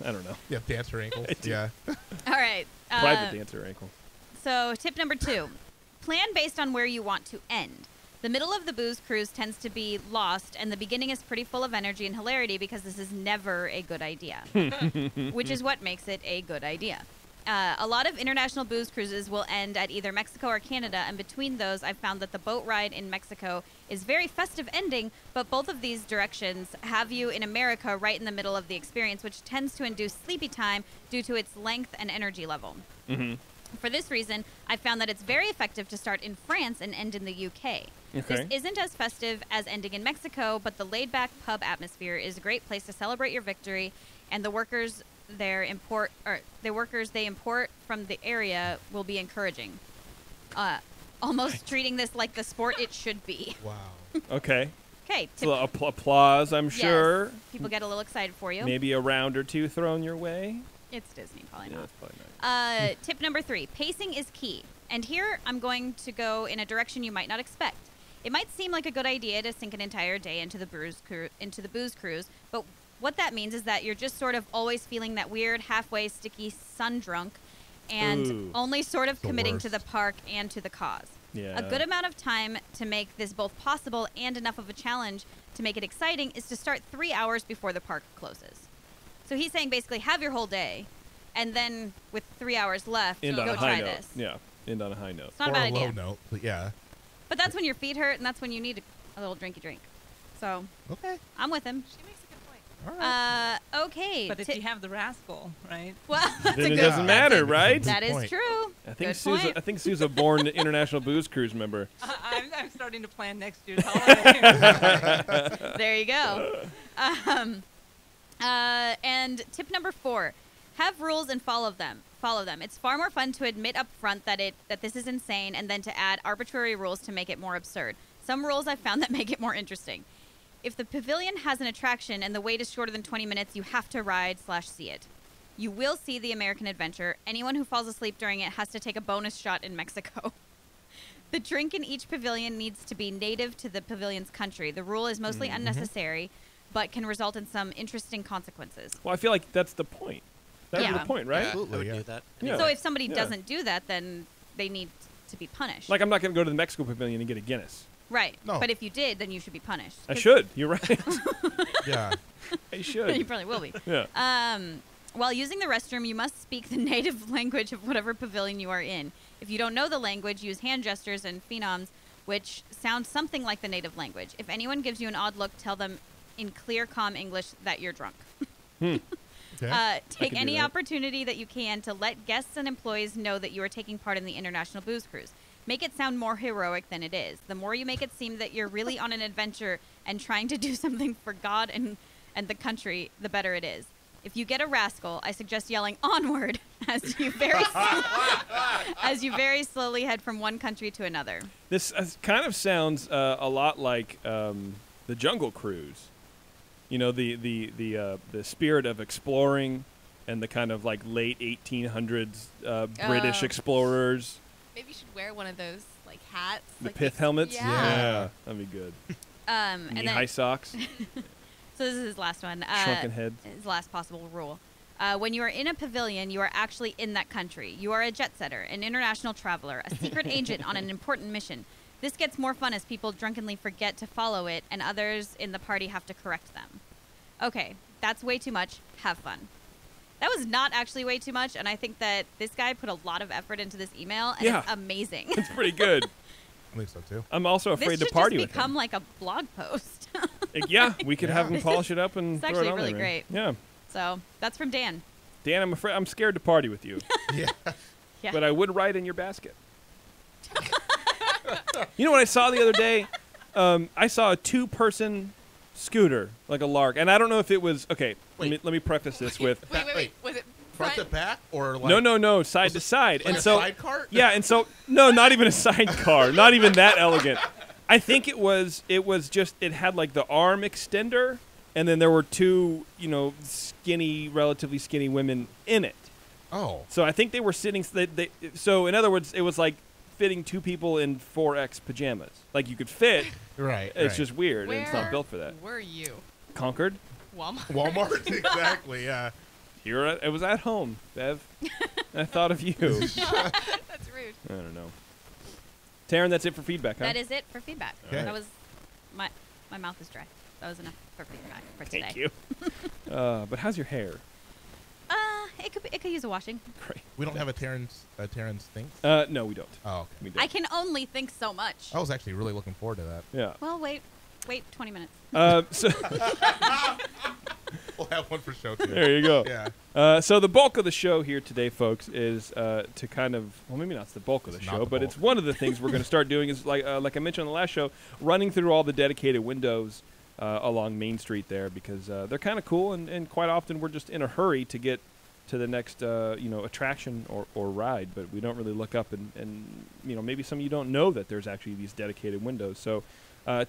Speaker 2: I don't know.
Speaker 4: You have dancer ankles?
Speaker 2: I do.
Speaker 4: Yeah.
Speaker 3: All right.
Speaker 2: Private dancer ankle.
Speaker 3: So tip number 2, plan based on where you want to end. The middle of the booze cruise tends to be lost, and the beginning is pretty full of energy and hilarity because this is never a good idea, which is what makes it a good idea. A lot of international booze cruises will end at either Mexico or Canada, and between those, I've found that the boat ride in Mexico is very festive ending, but both of these directions have you in America right in the middle of the experience, which tends to induce sleepy time due to its length and energy level.
Speaker 2: Mm-hmm.
Speaker 3: For this reason, I found that it's very effective to start in France and end in the UK. This
Speaker 2: Okay.
Speaker 3: isn't as festive as ending in Mexico, but the laid-back pub atmosphere is a great place to celebrate your victory, and the workers they import from the area will be encouraging. Almost treating this like the sport it should be.
Speaker 4: Wow.
Speaker 2: Okay.
Speaker 3: Okay.
Speaker 2: So applause, I'm
Speaker 3: Yes.
Speaker 2: sure.
Speaker 3: People get a little excited for you.
Speaker 2: Maybe a round or two thrown your way.
Speaker 3: It's Disney, probably
Speaker 2: Yeah,
Speaker 3: not.
Speaker 2: that's probably not.
Speaker 3: Tip number 3, pacing is key. And here I'm going to go in a direction you might not expect. It might seem like a good idea to sink an entire day into the booze cruise, but what that means is that you're just sort of always feeling that weird, halfway sticky sun drunk and
Speaker 2: Ooh.
Speaker 3: only sort of
Speaker 4: The
Speaker 3: committing to
Speaker 4: worst.
Speaker 3: the park and to the cause.
Speaker 2: Yeah.
Speaker 3: A good amount of time to make this both possible and enough of a challenge to make it exciting is to start 3 hours before the park closes. So he's saying basically have your whole day, and then with 3 hours left,
Speaker 2: End on
Speaker 3: go
Speaker 2: a high
Speaker 3: try
Speaker 2: note.
Speaker 3: this.
Speaker 2: Yeah. End on a high note.
Speaker 3: It's not
Speaker 4: or
Speaker 3: a bad
Speaker 4: a low
Speaker 3: idea.
Speaker 4: note, but yeah.
Speaker 3: But that's when your feet hurt, and that's when you need a little drinky drink. So
Speaker 4: okay,
Speaker 3: I'm with him.
Speaker 5: She makes a good point.
Speaker 3: Okay.
Speaker 7: But if you have the rascal, right?
Speaker 3: Well, that's
Speaker 2: then
Speaker 3: a
Speaker 2: it
Speaker 3: good
Speaker 2: doesn't matter, right?
Speaker 3: That is true.
Speaker 2: I think
Speaker 3: Good
Speaker 2: Sue's.
Speaker 3: point.
Speaker 2: I think Sue's a born international booze cruise member.
Speaker 7: I'm starting to plan next year's holiday.
Speaker 3: There you go. And tip number 4: have rules and follow them. It's far more fun to admit up front that this is insane, and then to add arbitrary rules to make it more absurd. Some rules I've found that make it more interesting. If the pavilion has an attraction and the wait is shorter than 20 minutes, you have to ride/see it. You will see the American Adventure. Anyone who falls asleep during it has to take a bonus shot in Mexico. The drink in each pavilion needs to be native to the pavilion's country. The rule is mostly unnecessary, but can result in some interesting consequences.
Speaker 2: Well, I feel like that's the point. That's
Speaker 3: Yeah.
Speaker 2: the point, right?
Speaker 13: I would do that.
Speaker 2: Yeah.
Speaker 3: So if somebody
Speaker 2: Yeah.
Speaker 3: doesn't do that, then they need to be punished.
Speaker 2: Like, I'm not going to go to the Mexico pavilion and get a Guinness.
Speaker 3: Right.
Speaker 2: No.
Speaker 3: But if you did, then you should be punished.
Speaker 2: I should. You're right.
Speaker 4: Yeah.
Speaker 2: I should.
Speaker 3: You probably will be.
Speaker 2: Yeah.
Speaker 3: While using the restroom, you must speak the native language of whatever pavilion you are in. If you don't know the language, use hand gestures and phenoms, which sound something like the native language. If anyone gives you an odd look, tell them in clear, calm English that you're drunk. Take any opportunity that you can to let guests and employees know that you are taking part in the International Booze Cruise. Make it sound more heroic than it is. The more you make it seem that you're really on an adventure and trying to do something for God and the country, the better it is. If you get a rascal, I suggest yelling "onward" as you very slowly head from one country to another.
Speaker 2: This kind of sounds a lot like the Jungle Cruise. You know, the spirit of exploring and the kind of like late 1800s British explorers.
Speaker 5: Maybe you should wear one of those like hats.
Speaker 2: The
Speaker 5: like
Speaker 2: pith helmets?
Speaker 5: Yeah.
Speaker 2: That'd be good.
Speaker 3: And then
Speaker 2: Knee-high socks.
Speaker 3: So this is his last one.
Speaker 2: Shrunken heads.
Speaker 3: His last possible rule. When you are in a pavilion, you are actually in that country. You are a jet setter, an international traveler, a secret agent on an important mission. This gets more fun as people drunkenly forget to follow it, and others in the party have to correct them. Okay, that's way too much. Have fun. That was not actually way too much, and I think that this guy put a lot of effort into this email, and it's amazing.
Speaker 2: It's pretty good.
Speaker 4: I think so too.
Speaker 2: I'm also afraid
Speaker 3: this
Speaker 2: to party
Speaker 3: should
Speaker 2: with
Speaker 3: just become
Speaker 2: him.
Speaker 3: like a blog post.
Speaker 2: Yeah, we could have him polish it up and
Speaker 3: It's
Speaker 2: throw
Speaker 3: actually
Speaker 2: it on
Speaker 3: really
Speaker 2: there,
Speaker 3: great.
Speaker 2: Yeah.
Speaker 3: So that's from Dan.
Speaker 2: Dan, I'm scared to party with you.
Speaker 4: Yeah.
Speaker 3: Yeah.
Speaker 2: But I would ride in your basket. You know what I saw the other day? I saw a 2-person scooter, like a lark, and I don't know if it was okay. Let me preface this with
Speaker 5: Wait. Was it
Speaker 4: front to back or like
Speaker 2: no, side to side,
Speaker 4: like
Speaker 2: and
Speaker 4: a
Speaker 2: so
Speaker 4: side cart?
Speaker 2: yeah, and so no, not even a sidecar, not even that elegant. I think it was just it had like the arm extender, and then there were 2 relatively skinny women in it.
Speaker 4: Oh,
Speaker 2: So I think they were sitting. So in other words, it was like fitting 2 people in 4X pajamas. Like you could fit.
Speaker 4: right.
Speaker 2: It's
Speaker 4: right.
Speaker 2: just weird, and
Speaker 5: Where
Speaker 2: it's not built for that.
Speaker 5: were you?
Speaker 2: Concord.
Speaker 5: Walmart.
Speaker 4: Walmart. Exactly. Yeah.
Speaker 2: Here, it was at home, Bev. I thought of you.
Speaker 5: That's rude.
Speaker 2: I don't know. Taryn, that's it for feedback, huh?
Speaker 3: That is it for feedback.
Speaker 2: Okay.
Speaker 3: That was my mouth is dry. That was enough for feedback for today.
Speaker 2: Thank you. But how's your hair?
Speaker 3: It could use a washing.
Speaker 2: Great.
Speaker 4: We don't have a Terrence thing.
Speaker 2: No, we don't.
Speaker 4: Oh, okay.
Speaker 2: We don't.
Speaker 3: I can only think so much.
Speaker 4: I was actually really looking forward to that.
Speaker 2: Yeah.
Speaker 3: Well, wait 20 minutes.
Speaker 2: So
Speaker 4: We'll have one for show 2.
Speaker 2: there you go.
Speaker 4: Yeah.
Speaker 2: So the bulk of the show here today, folks, is to kind of maybe not the bulk of the
Speaker 4: It's not
Speaker 2: show,
Speaker 4: the
Speaker 2: but
Speaker 4: bulk.
Speaker 2: it's one of the things we're going to start doing is like I mentioned on the last show, running through all the dedicated windows along Main Street there because they're kind of cool and quite often we're just in a hurry to get to the next attraction or ride, but we don't really look up and maybe some of you don't know that there's actually these dedicated windows. So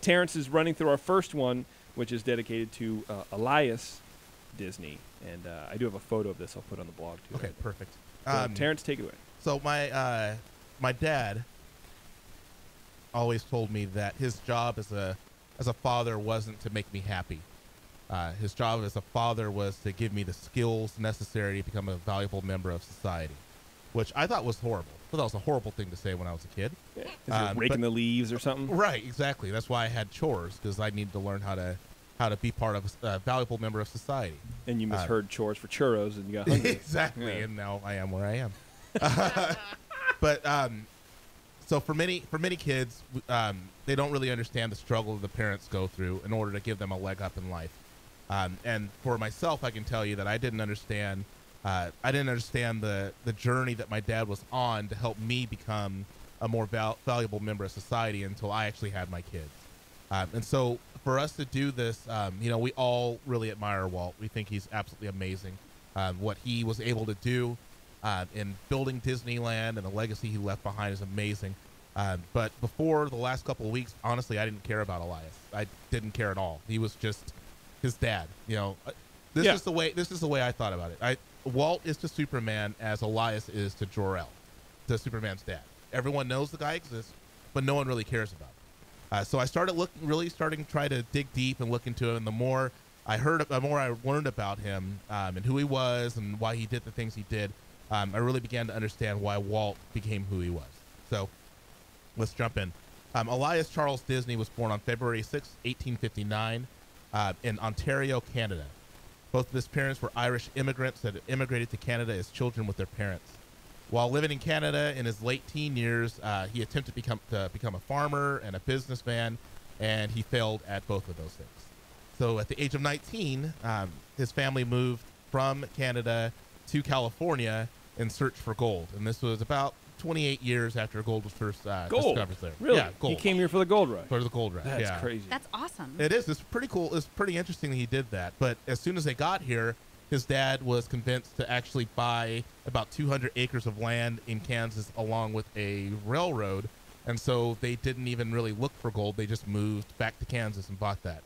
Speaker 2: Terrence is running through our first one, which is dedicated to Elias Disney, and I do have a photo of this I'll put on the blog too.
Speaker 4: Okay. Perfect.
Speaker 2: So, Terrence, take it away.
Speaker 4: So my dad always told me that his job as a father wasn't to make me happy. His job as a father was to give me the skills necessary to become a valuable member of society, which I thought was horrible. I thought that was a horrible thing to say when I was a kid.
Speaker 2: Is it raking the leaves or something?
Speaker 4: Right, exactly. That's why I had chores, because I needed to learn how to be part of a valuable member of society.
Speaker 2: And you misheard chores for churros and you got hungry.
Speaker 4: Exactly,
Speaker 2: Yeah.
Speaker 4: and now I am where I am. But So for many kids, they don't really understand the struggle that the parents go through in order to give them a leg up in life. And for myself, I can tell you that I didn't understand the journey that my dad was on to help me become a more valuable member of society until I actually had my kids. And so for us to do this, we all really admire Walt. We think he's absolutely amazing. What he was able to do in building Disneyland and the legacy he left behind is amazing. But before the last couple of weeks, honestly, I didn't care about Elias. I didn't care at all. He was just his dad. This is the way I thought about it. Walt is to Superman as Elias is to Jor-El, to Superman's dad. Everyone knows the guy exists, but no one really cares about him. So I started starting to try to dig deep and look into him. And the more I learned about him and who he was and why he did the things he did, I really began to understand why Walt became who he was. So let's jump in. Elias Charles Disney was born on February 6, 1859, in Ontario, Canada. Both of his parents were Irish immigrants that had immigrated to Canada as children with their parents. While living in Canada in his late teen years, he attempted to become a farmer and a businessman, and he failed at both of those things. So at the age of 19, his family moved from Canada to California in search for gold. And this was about 28 years after gold was first discovered there.
Speaker 2: Really?
Speaker 4: Yeah, gold.
Speaker 2: He came here for the gold rush.
Speaker 4: For the gold rush.
Speaker 2: That's
Speaker 4: yeah.
Speaker 2: crazy.
Speaker 3: That's awesome.
Speaker 4: It is. It's pretty cool. It's pretty interesting that he did that. But as soon as they got here, his dad was convinced to actually buy about 200 acres of land in Kansas along with a railroad. And so they didn't even really look for gold. They just moved back to Kansas and bought that.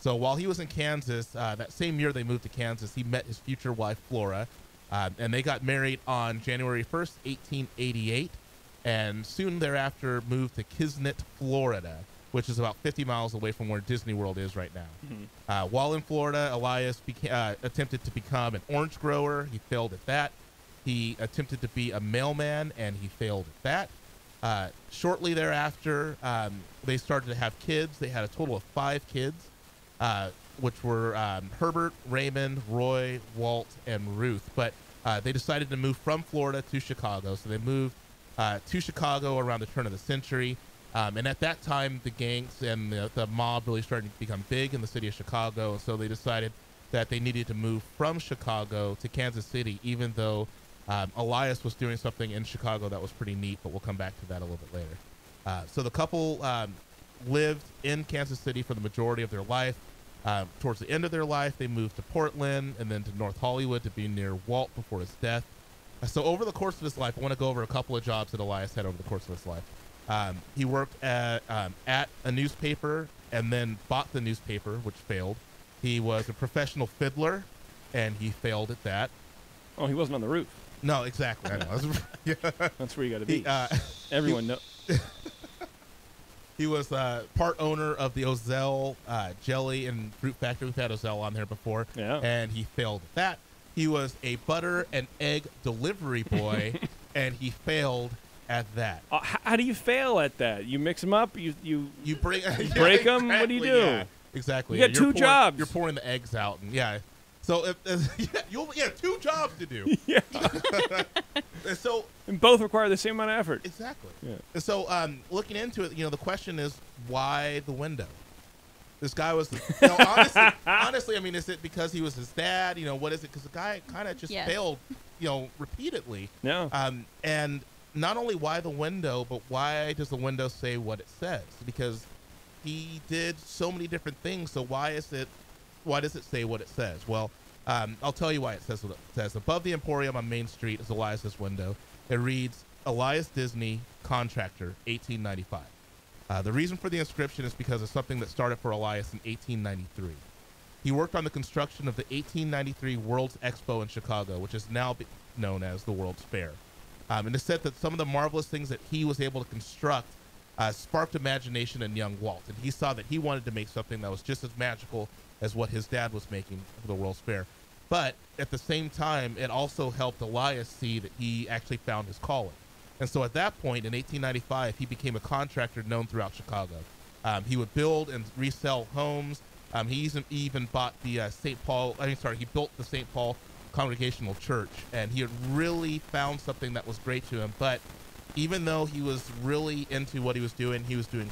Speaker 4: So while he was in Kansas, that same year they moved to Kansas, he met his future wife, Flora, and they got married on January 1st, 1888. And soon thereafter moved to Kisnet, Florida, which is about 50 miles away from where Disney World is right now. Mm-hmm. While in Florida, Elias attempted to become an orange grower. He failed at that. He attempted to be a mailman, and he failed at that. Shortly thereafter, they started to have kids. They had a total of 5 kids, which were Herbert, Raymond, Roy, Walt, and Ruth. But they decided to move from Florida to Chicago, so they moved to Chicago around the turn of the century. And at that time, the gangs and the mob really started to become big in the city of Chicago. And so they decided that they needed to move from Chicago to Kansas City, even though Elias was doing something in Chicago that was pretty neat, but we'll come back to that a little bit later. So the couple lived in Kansas City for the majority of their life. Towards the end of their life, they moved to Portland and then to North Hollywood to be near Walt before his death. So over the course of his life, I want to go over a couple of jobs that Elias had over the course of his life. He worked at a newspaper and then bought the newspaper, which failed. He was a professional fiddler, and he failed at that.
Speaker 2: Oh, he wasn't on the roof.
Speaker 4: No, exactly. I know. Yeah.
Speaker 2: That's where you got to be. Everyone knows.
Speaker 4: He was part owner of the Ozell jelly and fruit factory. We've had Ozell on there before.
Speaker 2: Yeah.
Speaker 4: And he failed at that. He was a butter and egg delivery boy, and he failed at that.
Speaker 2: How do you fail at that? You mix them up. You
Speaker 4: break
Speaker 2: break them. What do you do?
Speaker 4: Yeah, exactly.
Speaker 2: You got two jobs.
Speaker 4: You're pouring the eggs out, and So you'll 2 jobs to do.
Speaker 2: Yeah. And both require the same amount of effort.
Speaker 4: Exactly.
Speaker 2: Yeah.
Speaker 4: And so looking into it, the question is, why the window? This guy was, honestly, I mean, is it because he was his dad? What is it? Because the guy kind of just failed, repeatedly.
Speaker 2: Yeah.
Speaker 4: And not only why the window, but why does the window say what it says? Because he did so many different things. So why does it say what it says? Well, I'll tell you why it says what it says. Above the Emporium on Main Street is Elias's window. It reads, Elias Disney, Contractor, 1895. The reason for the inscription is because of something that started for Elias in 1893. He worked on the construction of the 1893 World's Expo in Chicago, which is now known as the World's Fair. And it's said that some of the marvelous things that he was able to construct sparked imagination in young Walt. And he saw that he wanted to make something that was just as magical as what his dad was making for the World's Fair. But at the same time, it also helped Elias see that he actually found his calling. And so at that point, in 1895, he became a contractor known throughout Chicago. He would build and resell homes. He even bought the he built the St. Paul Congregational Church, and he had really found something that was great to him. But even though he was really into what he was doing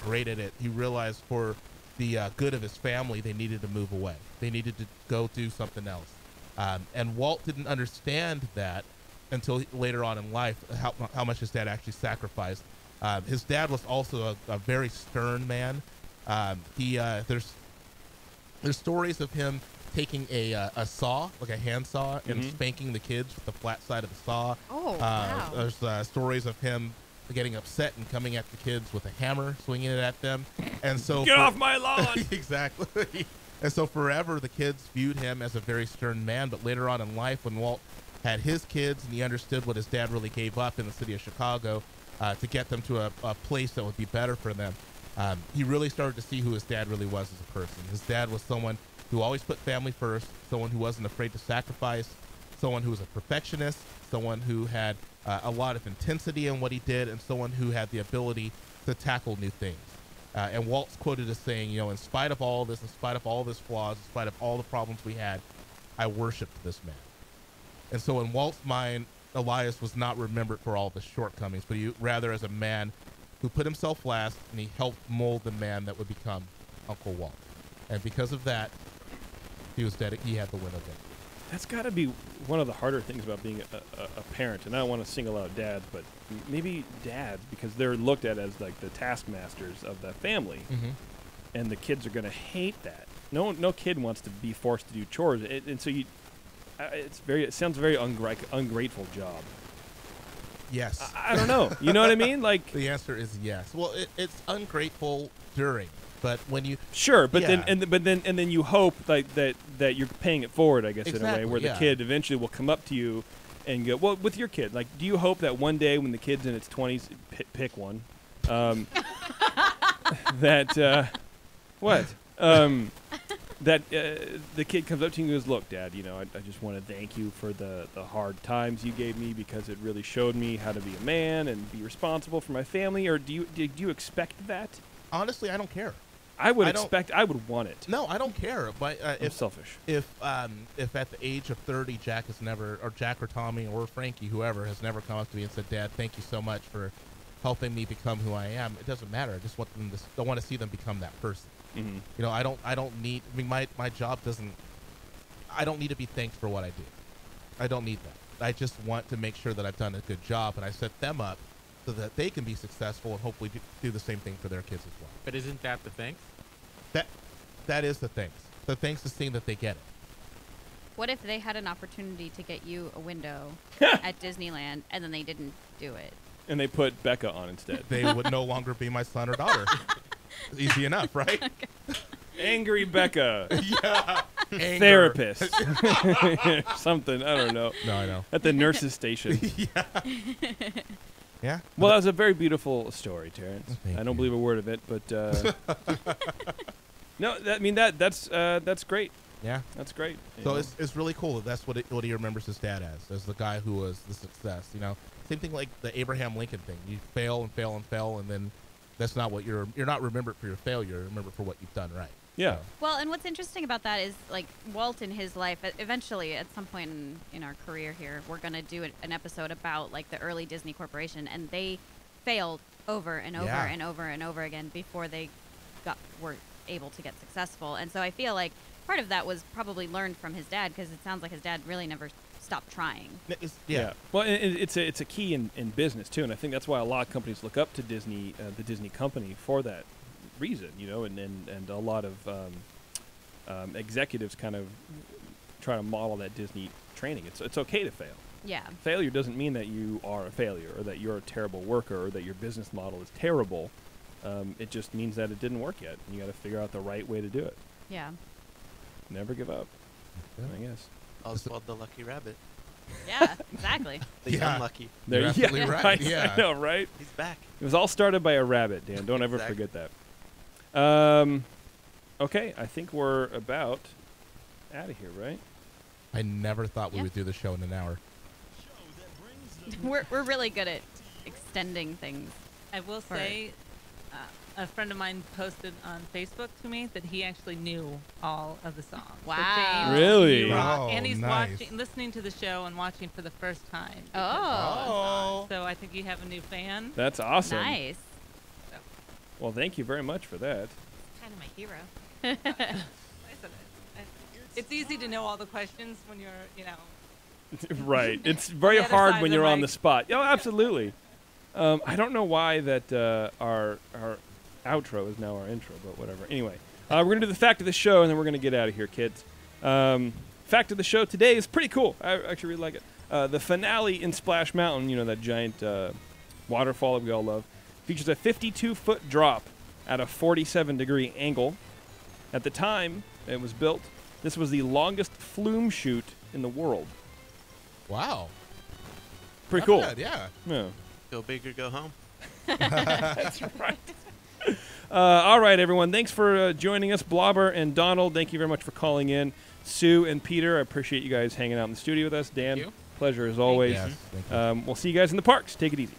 Speaker 4: great at it. He realized for the good of his family, they needed to move away. They needed to go do something else. And Walt didn't understand that until later on in life, how much his dad actually sacrificed. His dad was also a very stern man. There's stories of him taking a saw, like a hand saw, and spanking the kids with the flat side of the saw.
Speaker 5: Oh, wow.
Speaker 4: There's stories of him getting upset and coming at the kids with a hammer, swinging it at them. And so
Speaker 2: Get off my lawn!
Speaker 4: Exactly. And so forever the kids viewed him as a very stern man, but later on in life, when Walt had his kids and he understood what his dad really gave up in the city of Chicago to get them to a place that would be better for them, he really started to see who his dad really was as a person. His dad was someone who always put family first, someone who wasn't afraid to sacrifice, someone who was a perfectionist, someone who had a lot of intensity in what he did, and someone who had the ability to tackle new things. And Walt's quoted as saying, in spite of all this, in spite of all of his flaws, in spite of all the problems we had, I worshiped this man. And so in Walt's mind, Elias was not remembered for all of his shortcomings, but rather as a man who put himself last, and he helped mold the man that would become Uncle Walt. And because of that, he had the window day.
Speaker 2: That's got to be one of the harder things about being a parent. And I don't want to single out dads, but maybe dads, because they're looked at as like the taskmasters of the family. And the kids are going to hate that. No kid wants to be forced to do chores. And so it sounds a very ungrateful job.
Speaker 4: Yes.
Speaker 2: I don't know. You know what I mean? Like
Speaker 4: the answer is yes. Well, it's ungrateful during, but when you
Speaker 2: then you hope like that you're paying it forward, I guess, in a way where the kid eventually will come up to you and go, well, with your kid, like, do you hope that one day when the kid's in its 20s, pick one, that the kid comes up to you and goes, look, Dad, I just want to thank you for the hard times you gave me, because it really showed me how to be a man and be responsible for my family? Or do you expect that? Honestly,
Speaker 4: I don't care.
Speaker 2: I would want it.
Speaker 4: No, I don't care. But
Speaker 2: I'm selfish.
Speaker 4: If at the age of 30, Jack or Tommy or Frankie, whoever, has never come up to me and said, Dad, thank you so much for helping me become who I am, it doesn't matter. I just want them to, I want to see them become that person. I don't need, my job doesn't, I don't need to be thanked for what I do. I don't need that. I just want to make sure that I've done a good job, and I set them up so that they can be successful and hopefully do the same thing for their kids as well.
Speaker 8: But isn't that the thanks?
Speaker 4: That is the thanks. The thanks is seeing that they get it.
Speaker 3: What if they had an opportunity to get you a window at Disneyland and then they didn't do it?
Speaker 2: And they put Becca on instead.
Speaker 4: They would no longer be my son or daughter. Easy enough, right?
Speaker 3: Okay.
Speaker 2: Angry Becca.
Speaker 4: Yeah.
Speaker 2: Therapist. Something. I don't know.
Speaker 4: No, I know.
Speaker 2: At the nurse's station.
Speaker 4: Yeah. Yeah.
Speaker 2: Well, that was a very beautiful story, Terrence.
Speaker 4: Thank
Speaker 2: I don't
Speaker 4: you.
Speaker 2: believe a word of it, but no, that's great.
Speaker 4: Yeah,
Speaker 2: that's great.
Speaker 4: So it's really cool that that's what he remembers his dad as the guy who was the success. Same thing like the Abraham Lincoln thing. You fail and fail and fail, and then that's not what you're not remembered for your failure. You're remembered for what you've done right.
Speaker 2: Yeah.
Speaker 3: Well, and what's interesting about that is, like, Walt in his life, eventually, at some point in our career here, we're going to do an episode about, like, the early Disney Corporation, and they failed over and over and over and over again before they were able to get successful. And so I feel like part of that was probably learned from his dad, because it sounds like his dad really never stopped trying.
Speaker 2: Yeah. Well, it's a key in business, too, and I think that's why a lot of companies look up to Disney, the Disney company, for that reason, and a lot of executives kind of try to model that Disney training. It's okay to fail.
Speaker 3: Yeah.
Speaker 2: Failure doesn't mean that you are a failure or that you're a terrible worker or that your business model is terrible. It just means that it didn't work yet, and you got to figure out the right way to do it.
Speaker 3: Yeah.
Speaker 2: Never give up. I guess.
Speaker 13: Oswald the Lucky Rabbit.
Speaker 3: Yeah, exactly.
Speaker 13: The unlucky.
Speaker 2: You're
Speaker 4: absolutely right. Yeah.
Speaker 2: I know, right?
Speaker 13: He's back.
Speaker 2: It was all started by a rabbit, Dan. Don't ever forget that. Okay, I think we're about out of here, right?
Speaker 4: I never thought we would do the show in an hour.
Speaker 3: We're really good at extending things.
Speaker 7: I will say, a friend of mine posted on Facebook to me that he actually knew all of the songs. So
Speaker 3: Wow.
Speaker 7: James,
Speaker 2: Really?
Speaker 7: you rock.
Speaker 4: Oh,
Speaker 7: And he's
Speaker 4: nice.
Speaker 7: listening to the show and watching for the first time.
Speaker 3: Oh.
Speaker 4: Oh.
Speaker 7: So I think you have a new fan.
Speaker 2: That's awesome.
Speaker 3: Nice.
Speaker 2: Well, thank you very much for that.
Speaker 5: Kind of my hero.
Speaker 7: It's easy to know all the questions when you're,
Speaker 2: Right. It's very
Speaker 7: other
Speaker 2: hard
Speaker 7: side
Speaker 2: when
Speaker 7: of the
Speaker 2: you're on
Speaker 7: mic.
Speaker 2: the spot. Oh, absolutely. I don't know why that our outro is now our intro, but whatever. Anyway, we're going to do the fact of the show, and then we're going to get out of here, kids. Fact of the show today is pretty cool. I actually really like it. The finale in Splash Mountain, you know, that giant waterfall that we all love, features a 52-foot drop at a 47-degree angle. At the time it was built, this was the longest flume chute in the world.
Speaker 4: Wow.
Speaker 2: Pretty
Speaker 4: Not
Speaker 2: cool.
Speaker 4: bad, yeah.
Speaker 2: Yeah.
Speaker 13: Go big or go home.
Speaker 2: That's right. All right, everyone. Thanks for joining us. Blobber and Donald, thank you very much for calling in. Sue and Peter, I appreciate you guys hanging out in the studio with us. Dan,
Speaker 8: you.
Speaker 2: pleasure as always.
Speaker 4: Yes, thank you.
Speaker 2: We'll see you guys in the parks. Take it easy.